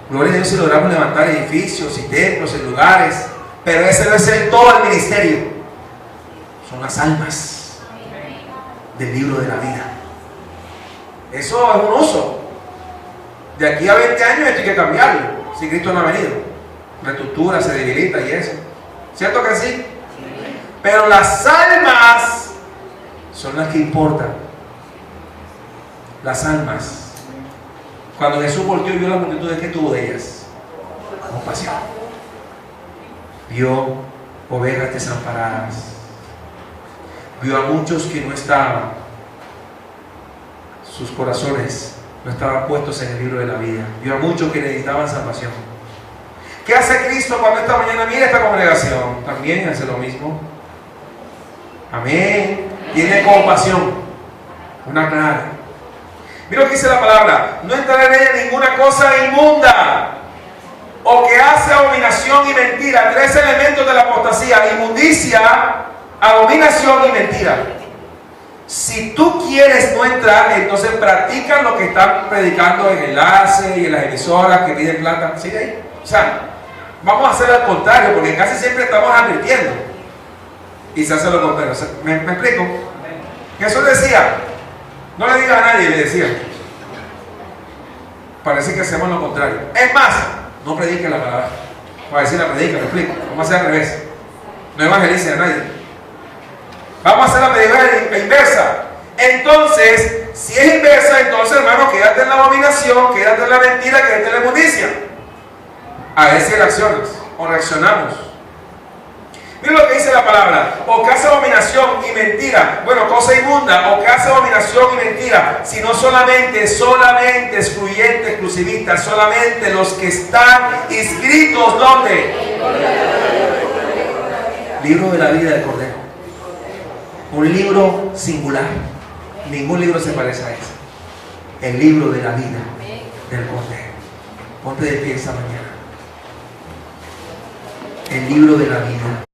Gloria a Dios si logramos levantar edificios y templos y lugares, pero ese debe ser todo el ministerio. Son las almas del libro de la vida. Eso es un uso. De aquí a 20 años esto hay que cambiarlo, si Cristo no ha venido. Reestructura, se debilita y eso. ¿Cierto que sí? Pero las almas son las que importan. Las almas. Cuando Jesús volteó y vio las multitudes, ¿qué tuvo de ellas? Compasión. Vio ovejas desamparadas. Vio a muchos que no estaban, sus corazones no estaban puestos en el libro de la vida. Vio a muchos que necesitaban salvación. ¿Qué hace Cristo cuando esta mañana mira esta congregación? También hace lo mismo. Amén. Tiene compasión. Una clara. Mira lo que dice la palabra: no entrará en ella ninguna cosa inmunda o que hace abominación y mentira. 3 elementos de la apostasía: inmundicia, abominación y mentira. Si tú quieres no entrar, entonces practica lo que están predicando en Enlace y en las emisoras que piden plata. ¿Sigue ahí? O sea, vamos a hacer al contrario, porque casi siempre estamos advirtiendo y se hace lo contrario. ¿Me explico? Jesús decía: no le digas a nadie, le decía. Parece que hacemos lo contrario. Es más, no predique la palabra. Para decir la predica, me explico. Vamos a hacer al revés. No evangelice a nadie. Vamos a hacer la medida inversa. Entonces, si es inversa, entonces, hermano, quédate en la abominación, quédate en la mentira, quédate en la inmundicia. A ver si reaccionas o reaccionamos. Mira lo que dice la palabra: o que hace abominación y mentira. Bueno, cosa inmunda, o que hace abominación y mentira, sino solamente, excluyente, exclusivista, solamente los que están inscritos, ¿dónde? Libro de la vida del Cordero. Un libro singular. Ningún libro se parece a ese. El libro de la vida del Cordero. Ponte de pie esta mañana. El libro de la vida.